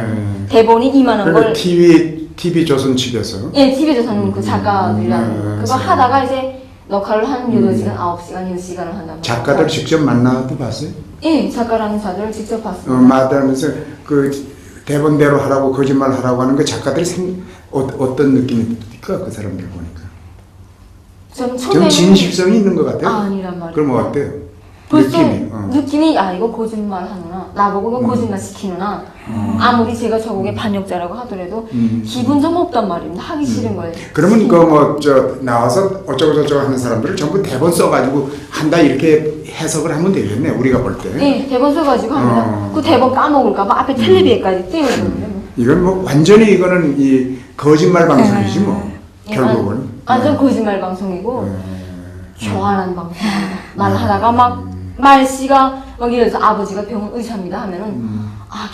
대본이 이만한 걸. TV 조선 측에서. 예, TV조선 그 작가들이랑 그거 하다가 이제 녹화를 한 8시간, 9시간, 10시간을 한단 말이에요. 작가들 직접 만나도 봤어요? 예, 작가라는 자들을 직접 봤습니다. 마다하면서 그 대본대로 하라고 거짓말 하라고 하는 그 작가들이 어떤 느낌이 듭니까? 그 사람들 보니까. 좀 진실성이 있는 것 같아요. 아니란 말이에요. 그럼 어때요? 벌써 느낌이 이거 거짓말 하느나 나보고 이거 거짓말 시키느나 아무리 제가 저국의 반역자라고 하더라도 기분 좀 없단 말입니다. 하기 싫은 거예요. 그러면 나와서 어쩌고 저쩌고 하는 사람들을 전부 대본 써가지고 한다 이렇게 해석을 하면 되겠네 우리가 볼 때. 네, 대본 써가지고 합니다. 그 대본 까먹을까봐 앞에 텔레비에까지 띄워주는데 이건 뭐 완전히 이거는 이 거짓말 방송이지 뭐 결국은. 완전 거짓말 방송이고 교활한 방송입니다. 말하다가 막 말씨가 막 이래서 아버지가 병원 의사입니다 하면은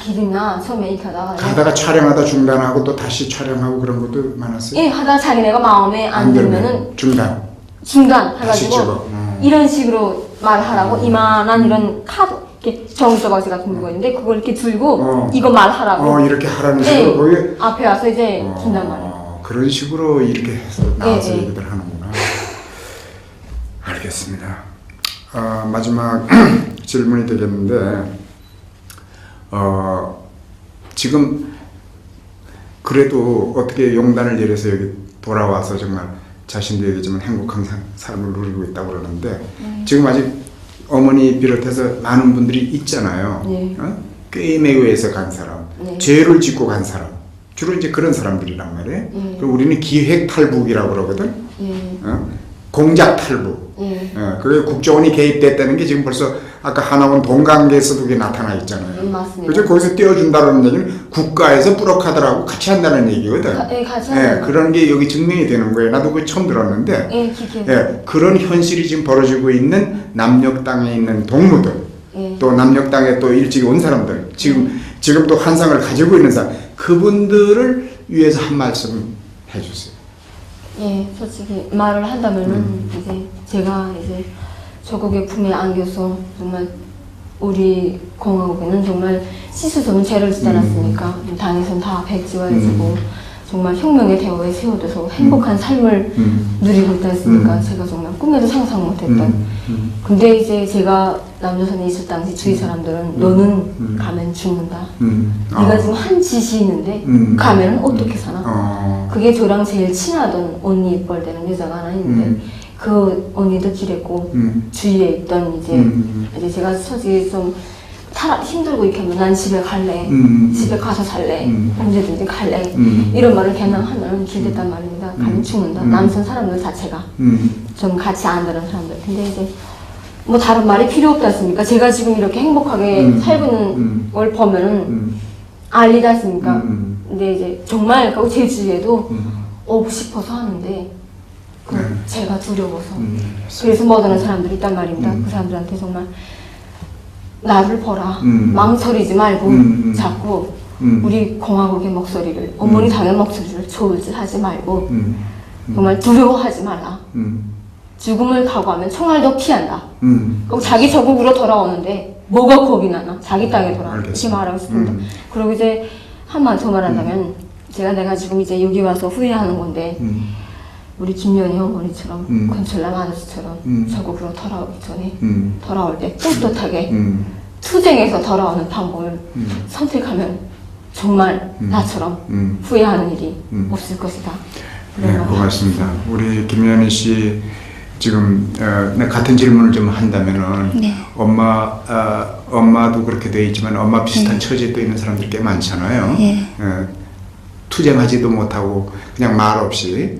기름나 처음에 이렇게 하다가 촬영하다 중단하고 또 다시 촬영하고 그런 것도 많았어요? 예, 하다 자기네가 마음에 안 들면은 중단 해가지고 이런 식으로 말하라고 이만한 이런 카드 이렇게 정서박스 같은 거 있는데 그걸 이렇게 들고 이거 말하라고 이렇게 하라는 식으로 거기 앞에 와서 이제 준단 말이에요. 그런 식으로 이렇게 해서 나와서 얘기들 하는구나. 알겠습니다. 마지막 질문이 되겠는데 지금 그래도 어떻게 용단을 내려서 여기 돌아와서 정말 자신도 얘기지만 행복한 삶을 누리고 있다고 그러는데 지금 아직 어머니 비롯해서 많은 분들이 있잖아요. 게임에 의해서 간 사람, 죄를 짓고 간 사람, 주로 이제 그런 사람들이란 말이에요. 그리고 우리는 기획 탈북이라고 그러거든. 공작 탈북. 그게 국정원이 개입됐다는 게 지금 벌써 아까 하나원 동관계에서도 그게 나타나 있잖아요. 맞습니다. 그죠? 거기서 띄워준다는 얘기는 국가에서 뿌로카들하고 같이 한다는 얘기거든. 같이 한다는 그런 게 여기 증명이 되는 거예요. 나도 그거 처음 들었는데. 기계. 그런 현실이 지금 벌어지고 있는 남녘 땅에 있는 동무들, 또 남녘 땅에 또 일찍 온 사람들, 지금 또 환상을 가지고 있는 사람, 그분들을 위해서 한 말씀 해주세요. 예, 솔직히 말을 한다면은 이제 제가 이제 저국의 품에 안겨서 정말 우리 공화국에는 정말 씻을 수 없는 죄를 짓지 않았습니까? 당에서는 다 백지화해주고 정말 혁명의 대우에 세워져서 행복한 삶을 누리고 있지 않습니까? 제가 정말 꿈에도 상상 못했던. 근데 이제 제가 남조선에 있을 당시 주위 사람들은 너는 가면 죽는다. 네가 지금 한 짓이 있는데 가면은 어떻게 사나? 그게 저랑 제일 친하던 언니 입벌 되는 여자가 하나 있는데 그 언니도 길했고 주위에 있던 이제 제가 솔직히 좀 힘들고 이렇게 하면 난 집에 갈래, 집에 가서 살래, 언제든지 갈래 이런 말을 걔랑 하면 길댔단 말입니다. 가면 죽는다. 남선 사람들 자체가 좀 같이 안 다른 사람들. 근데 이제 뭐 다른 말이 필요 없지 않습니까? 제가 지금 이렇게 행복하게 살고 있는 걸 보면은 알리지 않습니까? 근데 이제 정말 제 주위에도 오고 싶어서 하는데 제가 두려워서 그래서 못 오는 사람들이 있단 말입니다. 그 사람들한테 정말 나를 보라. 망설이지 말고 자꾸 우리 공화국의 목소리를 어머니 당의 목소리를 조울질하지 말고 정말 두려워하지 말라. 죽음을 각오하면 총알도 피한다. 그리고 자기 저국으로 돌아오는데 뭐가 겁이 나나? 자기 땅에 돌아. 알겠습니다. 이렇게 말하고 싶습니다. 그리고 이제 한마디 더 말한다면 내가 지금 이제 여기 와서 후회하는 건데 우리 김연희 어머니처럼 권철남 아저씨처럼 저국으로 돌아오기 전에 돌아올 때 떳떳하게 투쟁에서 돌아오는 방법을 선택하면 정말 나처럼 후회하는 일이 없을 것이다. 네, 고맙습니다. 우리 김연희 씨 지금 같은 질문을 좀 한다면은 네. 엄마도 그렇게 돼 있지만 엄마 비슷한 처지에 또 있는 사람들이 꽤 많잖아요. 예. 투쟁하지도 못하고 그냥 말 없이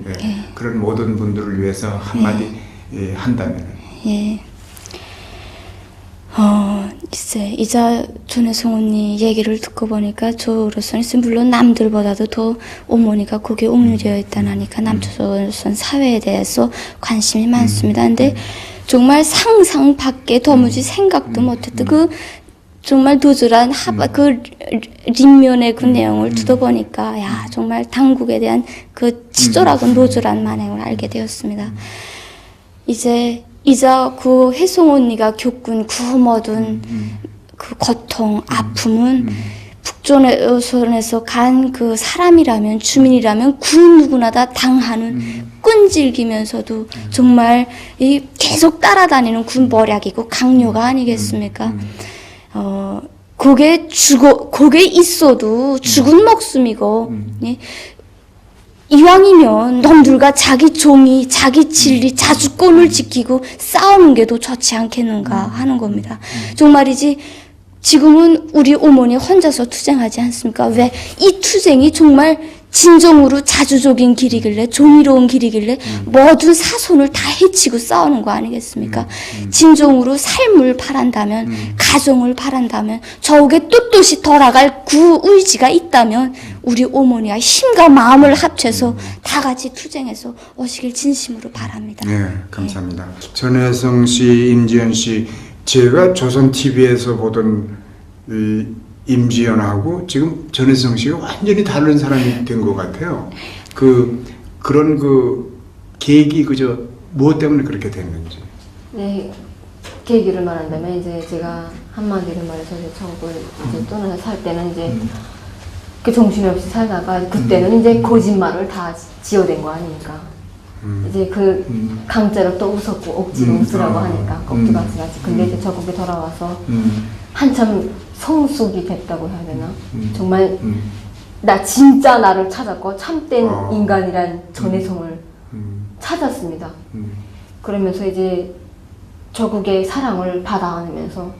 그런 모든 분들을 위해서 한마디 한다면. 예. 이제 전혜성 언니 얘기를 듣고 보니까 저로서는 물론 남들보다도 더 어머니가 거기에 옥류되어 있다니까 남조선 사회에 대해서 관심이 많습니다. 근데 정말 상상 밖에 도무지 생각도 못했던 그 정말 도절한 그 린면의 그 내용을 듣어보니까 야 정말 당국에 대한 그 치졸하고 노졸한 만행을 알게 되었습니다. 이제 그 혜송 언니가 겪은 그 모든 그 고통, 아픔은 북조선에서 간 그 사람이라면, 주민이라면 그 누구나 다 당하는 끈질기면서도 정말 이 계속 따라다니는 그 모략이고 강요가 아니겠습니까? 그게 있어도 죽은 목숨이고, 예? 이왕이면 놈들과 자기 종이, 자기 진리, 자주권을 지키고 싸우는 게 더 좋지 않겠는가 하는 겁니다. 정말이지, 지금은 우리 어머니 혼자서 투쟁하지 않습니까? 왜? 이 투쟁이 정말 진정으로 자주적인 길이길래, 정의로운 길이길래 모든 사손을 다 해치고 싸우는 거 아니겠습니까? 진정으로 삶을 바란다면, 가정을 바란다면, 저에게 떳떳이 돌아갈 그 의지가 있다면 우리 어머니와 힘과 마음을 합쳐서 다 같이 투쟁해서 오시길 진심으로 바랍니다. 네, 감사합니다. 전혜성 씨, 임지연 씨, 제가 조선 TV에서 보던 이 임지연하고 지금 전혜성 씨가 완전히 다른 사람이 된 것 같아요. 그런 계기 무엇 때문에 그렇게 됐는지. 네, 계기를 말한다면 이제 제가 한마디로 말해서 이제 전국을 이제 떠나서 살 때는 이제 그 정신없이 살다가 그때는 이제 거짓말을 다 지어댄 거 아닙니까? 이제 그 강제로 또 웃었고 억지로 웃으라고 하니까 억지로 하지. 근데 이제 저국에 돌아와서 한참 성숙이 됐다고 해야 되나? 정말 나 진짜 나를 찾았고 참된 인간이란 전혜성을 찾았습니다. 그러면서 이제 저국의 사랑을 받아 안으면서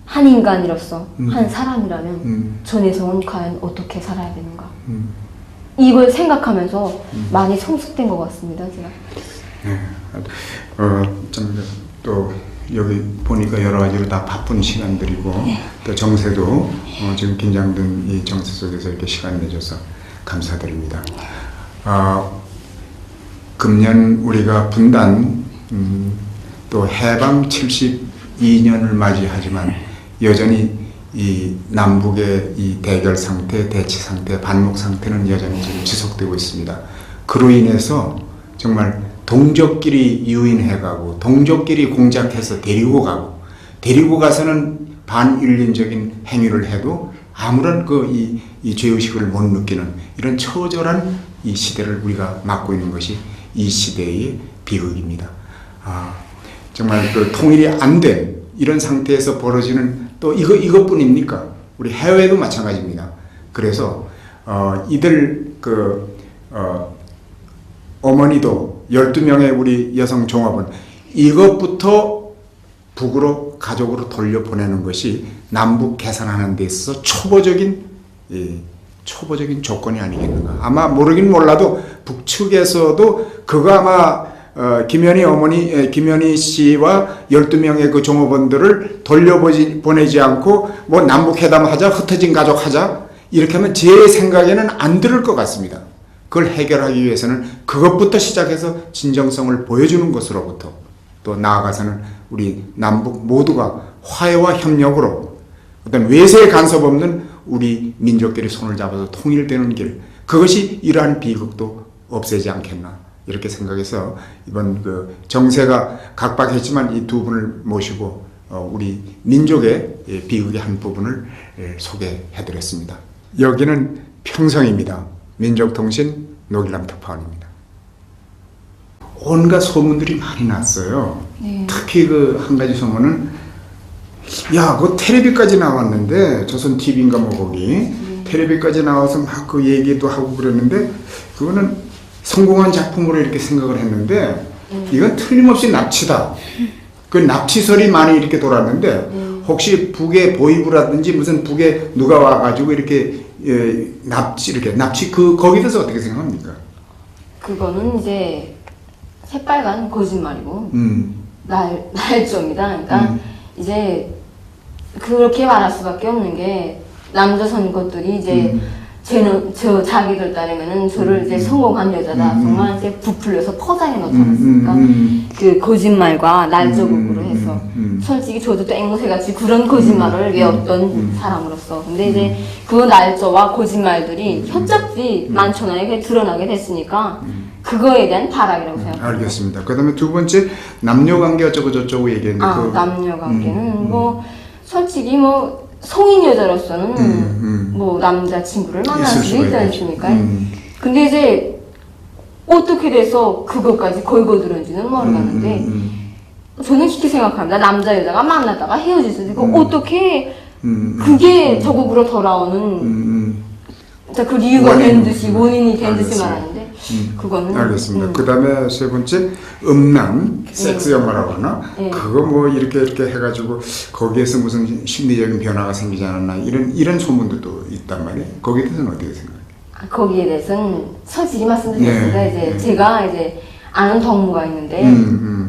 한 인간으로서 한 사람이라면 전혜성은 과연 어떻게 살아야 되는가? 이걸 생각하면서 많이 성숙된 것 같습니다, 제가. 네. 또 여기 보니까 여러 가지로 다 바쁜 시간들이고 또 정세도 지금 긴장된 이 정세 속에서 이렇게 시간 내줘서 감사드립니다. 금년 우리가 분단 또 해방 72년을 맞이하지만 여전히 이 남북의 이 대결 상태, 대치 상태, 반목 상태는 여전히 지금 지속되고 있습니다. 그로 인해서 정말 동족끼리 유인해가고 동족끼리 공작해서 데리고 가서는 반인륜적인 행위를 해도 아무런 이 죄의식을 못 느끼는 이런 처절한 이 시대를 우리가 맞고 있는 것이 이 시대의 비극입니다. 정말 통일이 안 된 이런 상태에서 벌어지는 또 이것뿐입니까? 우리 해외도 마찬가지입니다. 그래서 이들 어머니도 12명의 우리 여성 종합은 이것부터 북으로 가족으로 돌려보내는 것이 남북 개선하는 데 있어서 초보적인 조건이 아니겠는가. 아마 모르긴 몰라도 북측에서도 그거 아마 김연희 씨와 12명의 그 종업원들을 돌려보내지 않고 뭐 남북회담 하자, 흩어진 가족 하자 이렇게 하면 제 생각에는 안 들을 것 같습니다. 그걸 해결하기 위해서는 그것부터 시작해서 진정성을 보여주는 것으로부터 또 나아가서는 우리 남북 모두가 화해와 협력으로 어떤 외세의 간섭 없는 우리 민족끼리 손을 잡아서 통일되는 길, 그것이 이러한 비극도 없애지 않겠나 이렇게 생각해서 이번 정세가 각박했지만 이 두 분을 모시고 우리 민족의 비극의 한 부분을 소개해드렸습니다. 여기는 평성입니다. 민족통신 노길남 특파원입니다. 온갖 소문들이 많이 났어요. 네. 특히 그 한 가지 소문은 야, 그 텔레비까지 나왔는데 조선 TV인가 뭐 거기 텔레비까지 나와서 막 그 얘기도 하고 그랬는데 그거는 성공한 작품으로 이렇게 생각을 했는데 이건 틀림없이 납치다. 그 납치설이 많이 이렇게 돌았는데 혹시 북의 보이부라든지 무슨 북에 누가 와가지고 이렇게 납치 거기에 대해서 어떻게 생각합니까? 그거는 이제 새빨간 거짓말이고 날조입니다. 그러니까 이제 그렇게 말할 수밖에 없는 게 남조선 것들이 이제 저 자기들 따르면은 저를 이제 성공한 여자다. 정말 이제 부풀려서 포장해 놓지 않았습니까? 그 거짓말과 날조극으로 해서 솔직히 저도 앵무새같이 그런 거짓말을 외웠던 사람으로서 근데 이제 그 날조와 거짓말들이 협잡지 만천하에 드러나게 됐으니까 그거에 대한 발악이라고 생각합니다. 알겠습니다. 그 다음에 두 번째 남녀관계 어쩌고 저쩌고 얘기했는데 남녀관계는 뭐 솔직히 뭐 성인 여자로서는 뭐 남자친구를 만날 수 있지 않습니까? 근데 이제 어떻게 돼서 그것까지 걸거들은지는 모르겠는데 저는 그렇게 생각합니다. 남자 여자가 만났다가 헤어질 수도 있고 어떻게 그게 저국으로 돌아오는 그 이유가 된 듯이 원인이 된 듯이 말하는데 그거는 알겠습니다. 그 다음에 세 번째 음란 섹스 영화라고 하나 그거 뭐 이렇게 해가지고 거기에서 무슨 심리적인 변화가 생기지 않았나 이런 소문들도 있단 말이에요. 거기에 대해서는 어떻게 생각해요? 거기에 대해서는 솔직히 말씀드리겠습니다. 이제 제가 이제 아는 덕무가 있는데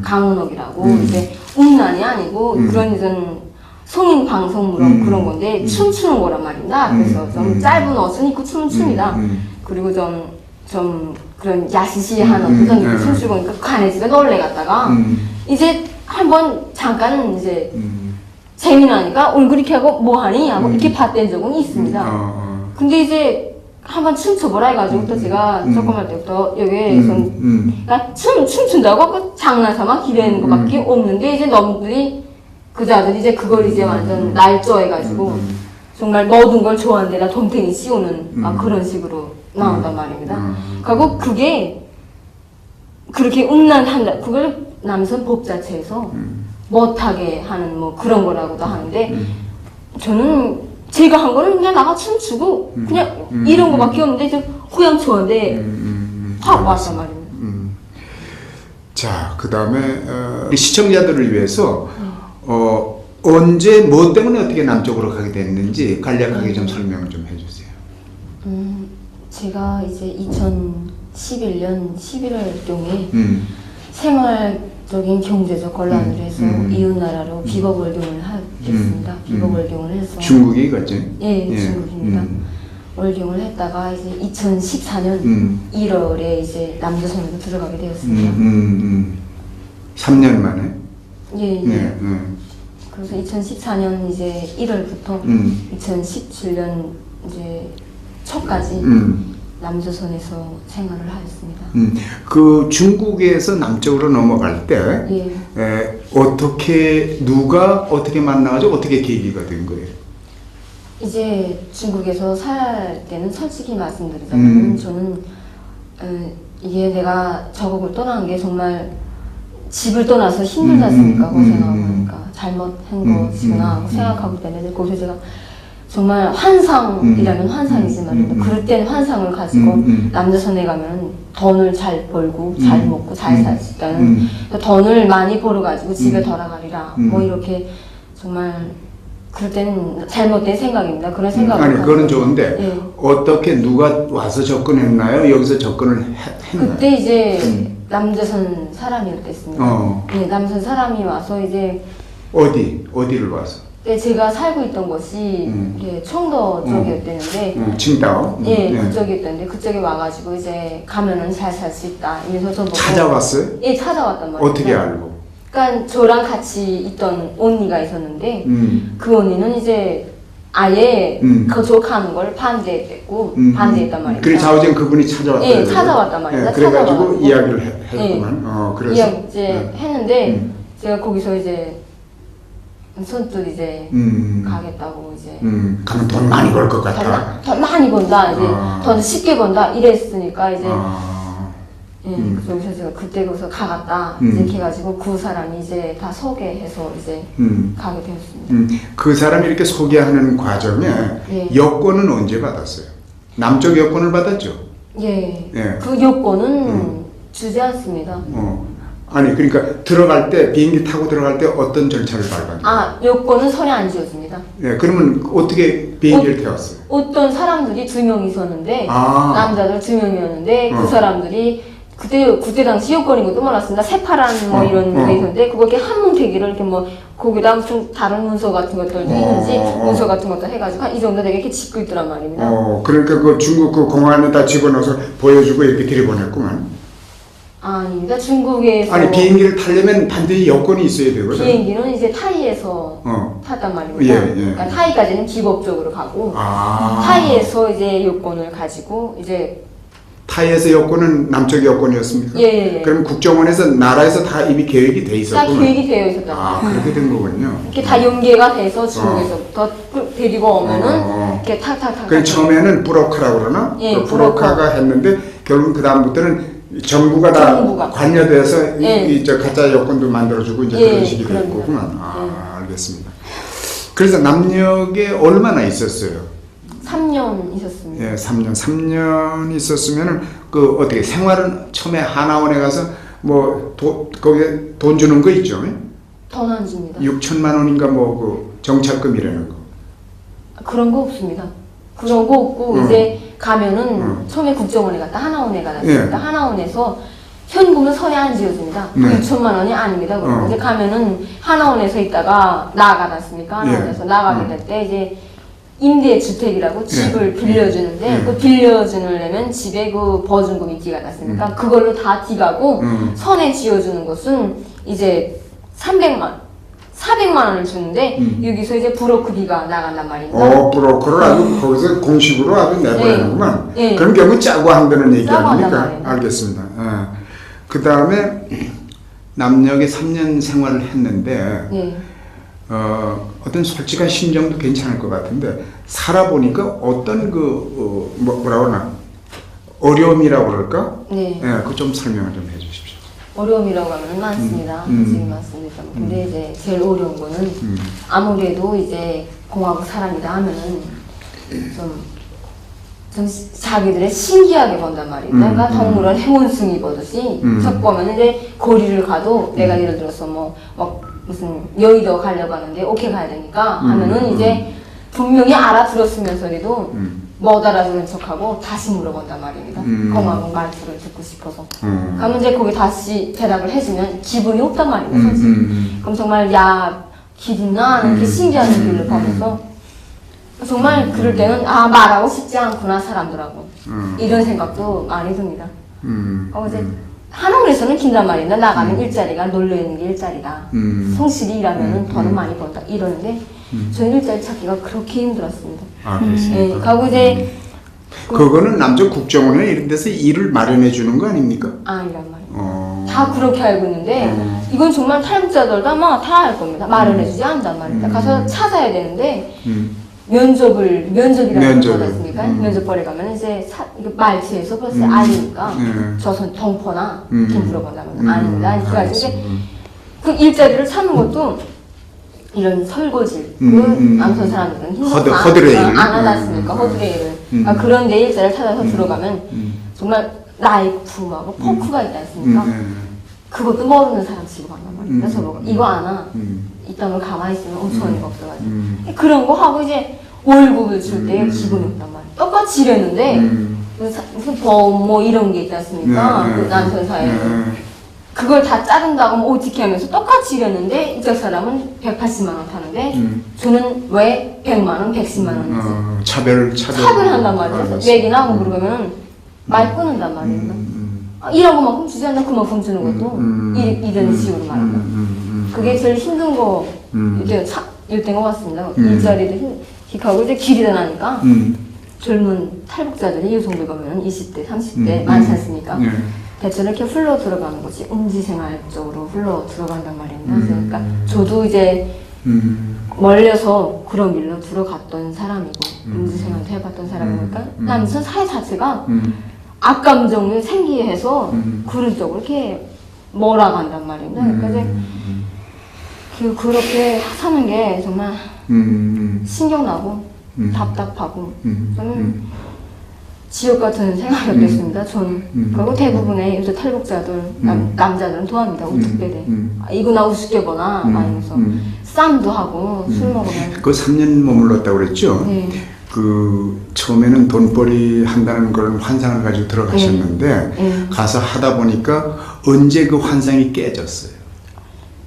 강은옥이라고 이제 음란이 아니고 그런 이런 성인 방송물은 그런 건데 춤추는 거란 말입니다. 그래서 좀 짧은 옷은 입고 춤을 춥니다. 그리고 좀 그런 야시시한 옷은 입고 춤추고 그러니까 간해지가 놀래갔다가 이제 한번 잠깐 이제 재미나니까 얼굴 이렇게 하고 뭐하니? 하고 이렇게 봤던 적은 있습니다. 근데 이제 한번 춤춰보라 해가지고 또 제가 조그만 때부터 여기에서 그러니까 춤춘다고 그 장난삼아 기대는 것밖에 없는데 이제 너무들이 그자들이 이제 그걸 이제 완전 날조해가지고 정말 모든 걸 좋아하는 데다 덤탱이 씌우는 막 그런 식으로 나온단 말입니다. 그리고 그게 그렇게 음란한다. 그걸 남성 법 자체에서 못하게 하는 뭐 그런 거라고도 하는데 저는 제가 한 거는 그냥 나가 춤추고 그냥 이런 거밖에 없는데 좀 그냥 좋아하는데 확 왔단 말입니다. 자, 그 다음에 시청자들을 위해서 언제 뭐 때문에 어떻게 남쪽으로 가게 됐는지 간략하게 좀 설명을 좀 해주세요. 제가 이제 2011년 11월경에 생활적인 경제적 곤란을 해서 이웃나라로 비버월경을 하겠습니다. 비버월경을 해서 중국이 갔죠? 예, 중국입니다. 월경을 했다가 이제 2014년 1월에 이제 남조선으로 들어가게 되었습니다. 3년 만에? 예. 그래서 2014년 이제 1월부터 2017년 이제 초까지 남조선에서 생활을 하였습니다. 그 중국에서 남쪽으로 넘어갈 때 어떻게 누가 어떻게 만나가지고 어떻게 계기가 된 거예요? 이제 중국에서 살 때는 솔직히 말씀드리자면 저는 이게 내가 저국을 떠난 게 정말 집을 떠나서 힘들지 않습니까? 그거 생각하고 보니까 잘못한 것이구나 하고 생각하고 때문에 거기서 제가 정말 환상이라면 환상이지만 그럴 땐 환상을 가지고 남조선에 가면 돈을 잘 벌고 잘 먹고 잘 살 수 있다는 돈을 많이 벌어가지고 집에 돌아가리라 뭐 이렇게 정말 그럴 때는 잘못된 생각입니다. 그런 생각을 아니 그거는 좋은데 어떻게 누가 와서 접근했나요? 여기서 접근을 했나요? 그때 이제 남조선 사람이었겠습니다. 네, 남조선 사람이 와서 이제 어디를 와서? 네, 제가 살고 있던 곳이 청도 쪽이었대는데 칭다오? 그쪽이었는데 그쪽에 와가지고 이제 가면은 잘 살 수 있다 이래서 저 찾아왔어요? 예, 찾아왔단 말이에요. 어떻게 알고? 그러니까 저랑 같이 있던 언니가 있었는데 그 언니는 이제 아예 그쪽 가는 걸 반대했고 반대했단 말이에요. 그래 좌우전 그분이 찾아왔다. 예, 찾아왔단 말이에요. 그래가지고 이야기를 했구만. 그래서 이제 했는데 제가 거기서 이제 선뜻 이제 가겠다고 이제 가면 돈 많이 벌 것 같아. 더 많이 번다 이제 아. 더 쉽게 번다 이랬으니까 이제 아, 예, 그래서 제가 그때 거기서 가갔다 이렇게 해가지고 그 사람이 이제 다 소개해서 이제 가게 되었습니다. 그 사람이 이렇게 소개하는 과정에 예. 여권은 언제 받았어요? 남쪽 여권을 받았죠? 예, 예. 그 요건은 주지 않습니다. 아니 그러니까 들어갈 때 비행기 타고 들어갈 때 어떤 절차를 밟았냐? 아 요건은 손에 안 쥐어집니다. 예, 그러면 어떻게 비행기를 태웠어요? 어떤 사람들이 2명 있었는데 아. 남자들 2명이었는데 어. 그 사람들이 그때 당시 요건인 것도 몰랐습니다. 새파란 뭐 이런 게 있었는데 그거 이렇게 한 뭉태기를 이렇게 뭐 거기다 무슨 다른 문서 같은 것들도 있는지 문서 같은 것도 해가지고 한 이 정도 되게 이렇게 짓고 있더란 말입니다. 그러니까 그 중국 그 공항에다 집어넣어서 보여주고 이렇게 들여보냈구만. 아닙니다. 중국에서 아니 비행기를 타려면 반드시 여권이 있어야 되거든. 비행기는 이제 타이에서 탔단 말입니다. 예, 예. 그러니까 타이까지는 기법적으로 가고 타이에서 이제 요건을 가지고 이제 타이에서 여권은 남쪽 여권이었습니까? 예. 그럼 국정원에서 나라에서 다 이미 계획이 돼 다 있었구나. 계획이 되어 있었단 아 말이에요. 그렇게 된 거군요. 이렇게 다 연계가 돼서 중국에서부터 데리고 오면은 이렇게 탁탁탁. 그 처음에는 브로커라고 그러나? 예, 그 브로커가 했는데 결국 그 다음부터는 정부가 다 정부가. 관여돼서 예. 저 가짜 여권도 만들어주고 이제 예, 그런 식이 그런 됐구만. 알겠습니다. 그래서 남녘에 얼마나 있었어요? 3년 있었습니다. 예, 3년 있었으면은 그 어떻게 생활은 처음에 하나원에 가서 뭐 거기에 돈 주는 거 있죠? 돈 안 줍니다. 6천만 원인가 뭐 그 정착금이라는 거. 그런 거 없습니다. 그런 거 없고 이제 가면은 처음에 국정원에 갔다 하나원에 가놨습니다. 예. 하나원에서 현금은 손에 안 쥐어줍니다. 네. 6천만 원이 아닙니다. 그럼 이제 가면은 하나원에서 있다가 나가놨습니까? 하나원에서 예. 나가게 될 때 이제 임대주택이라고 집을 빌려주는데 예. 그 빌려주려면 집에 그 보증금이 기가 났으니까 그걸로 다 뒤가고 손에 쥐어주는 것은 이제 400만 원을 주는데 여기서 이제 브로커비가 나간단 말입니다. 브로커를 아주 거기서 공식으로 아주 내보내는구만. 예. 그런 경우 짜고 한다는 얘기 짜고 한단 아닙니까? 말이에요. 알겠습니다. 그 다음에 남녘에 3년 생활을 했는데 예. 어떤 솔직한 심정도 괜찮을 것 같은데 살아보니까 어떤 뭐라고 하나 어려움이라고 그럴까? 네. 예, 그 좀 설명을 좀 해주십시오. 어려움이라고 하면 많습니다. 지금 많습니다. 근데 이제 제일 어려운 거는 아무래도 이제 공화국 사람이다 하면은 좀 자기들의 신기하게 본단 말입니다. 그러니까 동물원 행운승이 보듯이 첫 보면 이제 거리를 가도 내가 예를 들어서 뭐 막 무슨 여의도 가려고 하는데 오케이 가야 되니까 하면은 이제 분명히 알아들었으면서도 못 알아듣는 척하고 다시 물어본단 말입니다. 공화국 말투를 듣고 싶어서. 그러면 이제 거기 다시 대답을 해주면 기분이 없단 말이에요, 사실. 그럼 정말 야, 길 있나? 하는 게 신기한 길을 보면서 정말 그럴 때는 말하고 싶지 않구나, 사람들하고. 이런 생각도 많이 듭니다. 이제 하나원에서는 긴단 말입니다. 나가면 일자리가 놀러있는 게 일자리다. 성실히 일하면 돈은 많이 번다. 이러는데 저희 일자리 찾기가 그렇게 힘들었습니다. 그렇습니까? 예, 가고 이제 그거는 남쪽 국정원이나 이런 데서 일을 마련해 주는 거 아닙니까? 이란 말이에요. 다 그렇게 알고 있는데 이건 정말 탈북자들도 아마 다 알 겁니다. 말해주지 않단 말입니다. 가서 찾아야 되는데 면접이라고 하지 않습니까? 면접벌에 가면 이제 이거 말투에서 벌써 알리니까 조선 동포나 이렇게 물어본다면 아닙니다. 그래가지고 이제 그 일자리를 찾는 것도 이런 설거지, 그 남선 사람들은 허드레일. 안 하지 않습니까? 허드레일을. 그런 데 일자리를 찾아서 들어가면 정말 나이프하고 포크가 있지 않습니까? 그것도 모르는 사람 취급한단 말이에요. 그래서 이거 아나? 이딴 걸 가만히 있으면 어처구니가 없어가지고. 그런 거 하고 이제 월급을 줄 때 기분이 없단 말이에요. 똑같이 일했는데 무슨 뭐 이런 게 있지 않습니까? 그 남편 사이에는. 그걸 다 자른다고 하면 어떻게 하면서 똑같이 일했는데 이쪽 사람은 180만 원 타는데 저는 왜 100만 원, 110만 원인지 차별한단 말이에요. 그래서 얘기나 하고 물어보면 말 끊는단 말이에요. 일한 것만큼 주지 않나 그만큼 주는 것도 이런 식으로 말합니다. 그게 제일 힘든 거 일때인 것 같습니다. 일자리도 힘하고 이제 길이 다나니까 젊은 탈북자들이 여성들 보면 20대, 30대 많지 않습니까? 대체로 이렇게 흘러 들어가는 것이 음지생활 쪽으로 흘러 들어간단 말입니다. 그러니까 저도 이제 멀려서 그런 길로 들어갔던 사람이고 임시생활도 해봤던 사람이니까 난 저 사회 자체가 악감정을 생기해서 그런 쪽으로 이렇게 몰아간단 말입니다. 그러니까 이제 그렇게 사는 게 정말 신경나고 답답하고 저는 지옥 같은 생활이었겠습니다. 저는 그리고 대부분의 요새 탈북자들 남자들은 도합니다. 우뚝배대 이거나 우습게 보나 아니면서 싸움도 하고 술 먹으면 그 3년 머물렀다고 그랬죠? 네. 그 처음에는 돈벌이 한다는 걸 환상을 가지고 들어가셨는데 네. 가서 하다 보니까 언제 그 환상이 깨졌어요?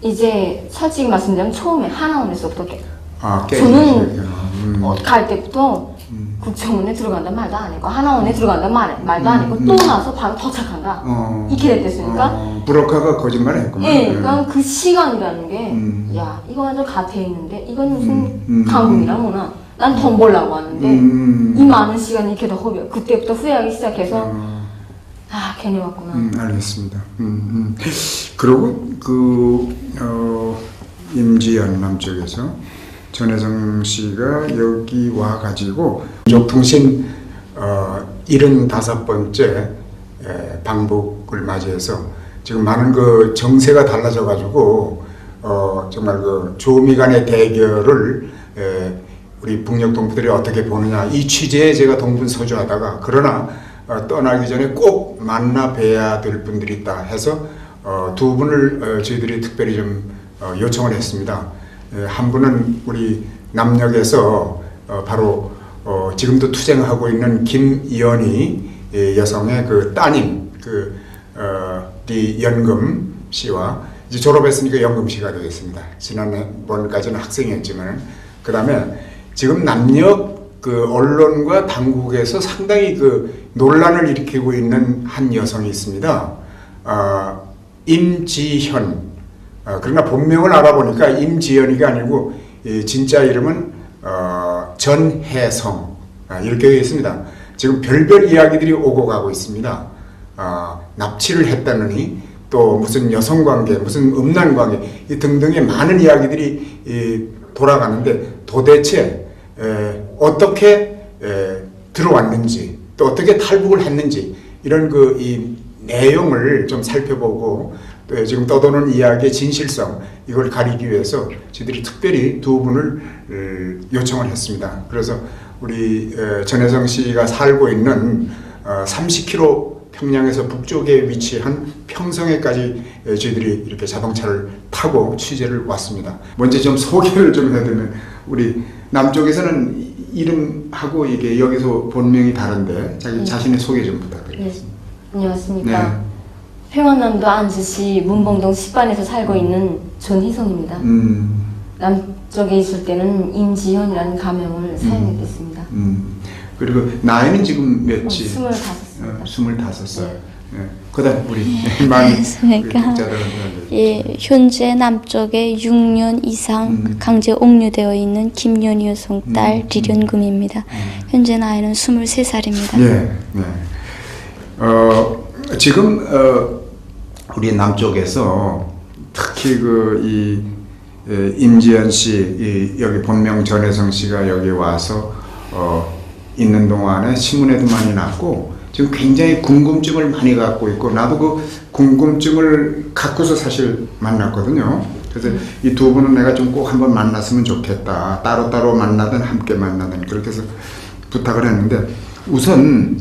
이제 솔직히 말씀드리면 처음에 하나원에서부터 깨졌어요. 저는 갈 때부터 국정원에 들어간다 말도 안 했고 하나원에 들어간다 말도 안 했고 또 나서 바로 도착한다 이렇게 됐으니까 브로커가 거짓말을 했구만. 예, 그러니까 그 시간이라는 게 야 이거 완전 갓에 있는데 이건 무슨 강국이나 뭐나 난 돈 벌려고 왔는데 이 많은 시간이 이렇게 더 허비야. 그때부터 후회하기 시작해서 괜히 왔구나. 알겠습니다. 그리고 임지연 남쪽에서 전혜성 씨가 여기 와가지고 민족통신 75번째 방북을 맞이해서 지금 많은 그 정세가 달라져가지고 정말 그 조미 간의 대결을 우리 북녘 동포들이 어떻게 보느냐 이 취지에 제가 동분서주하다가 그러나 떠나기 전에 꼭 만나 뵈야 될 분들이 있다 해서 두 분을 저희들이 특별히 좀 요청을 했습니다. 한 분은 우리 남녘에서 바로 지금도 투쟁하고 있는 김이연희 여성의 그 따님 이 연금 씨와 이제 졸업했으니까 연금 씨가 되겠습니다. 지난번까지는 학생이었지만 그 다음에 지금 남녘 그 언론과 당국에서 상당히 그 논란을 일으키고 있는 한 여성이 있습니다. 임지현. 그러나 본명을 알아보니까 임지연이가 아니고 진짜 이름은 전혜성 이렇게 되어 있습니다. 지금 별별 이야기들이 오고 가고 있습니다. 납치를 했다느니 또 무슨 여성관계, 무슨 음란관계 이 등등의 많은 이야기들이 돌아가는데 도대체 어떻게 들어왔는지 또 어떻게 탈북을 했는지 이런 이 내용을 좀 살펴보고 또 지금 떠도는 이야기의 진실성 이걸 가리기 위해서 저희들이 특별히 두 분을 요청을 했습니다. 그래서 우리 전혜성 씨가 살고 있는 30km 평양에서 북쪽에 위치한 평성에까지 저희들이 이렇게 자동차를 타고 취재를 왔습니다. 먼저 좀 소개를 좀 해드리면 우리 남쪽에서는 이름하고 이게 여기서 본명이 다른데 자신의 소개 좀 부탁드리겠습니다. 네. 안녕하십니까. 네. 평안남도 안주시 문봉동 10반에서 살고 있는 전희성입니다. 남쪽에 있을 때는 임지현이라는 가명을 사용했습니다. 그리고 나이는 지금 몇지? 25입니다. 25살. 네. 그다음 우리 많은 그러니까 현재 남쪽에 6년 이상 강제 옥류되어 있는 김연희 여성 딸 리련금입니다. 현재 나이는 23살입니다. 네. 지금 우리 남쪽에서 특히 이 임지연 씨, 여기 본명 전혜성 씨가 여기 와서 있는 동안에 신문에도 많이 났고 지금 굉장히 궁금증을 많이 갖고 있고 나도 그 궁금증을 갖고서 사실 만났거든요. 그래서 이 두 분은 내가 좀 꼭 한번 만났으면 좋겠다. 따로따로 만나든 함께 만나든 그렇게 해서 부탁을 했는데 우선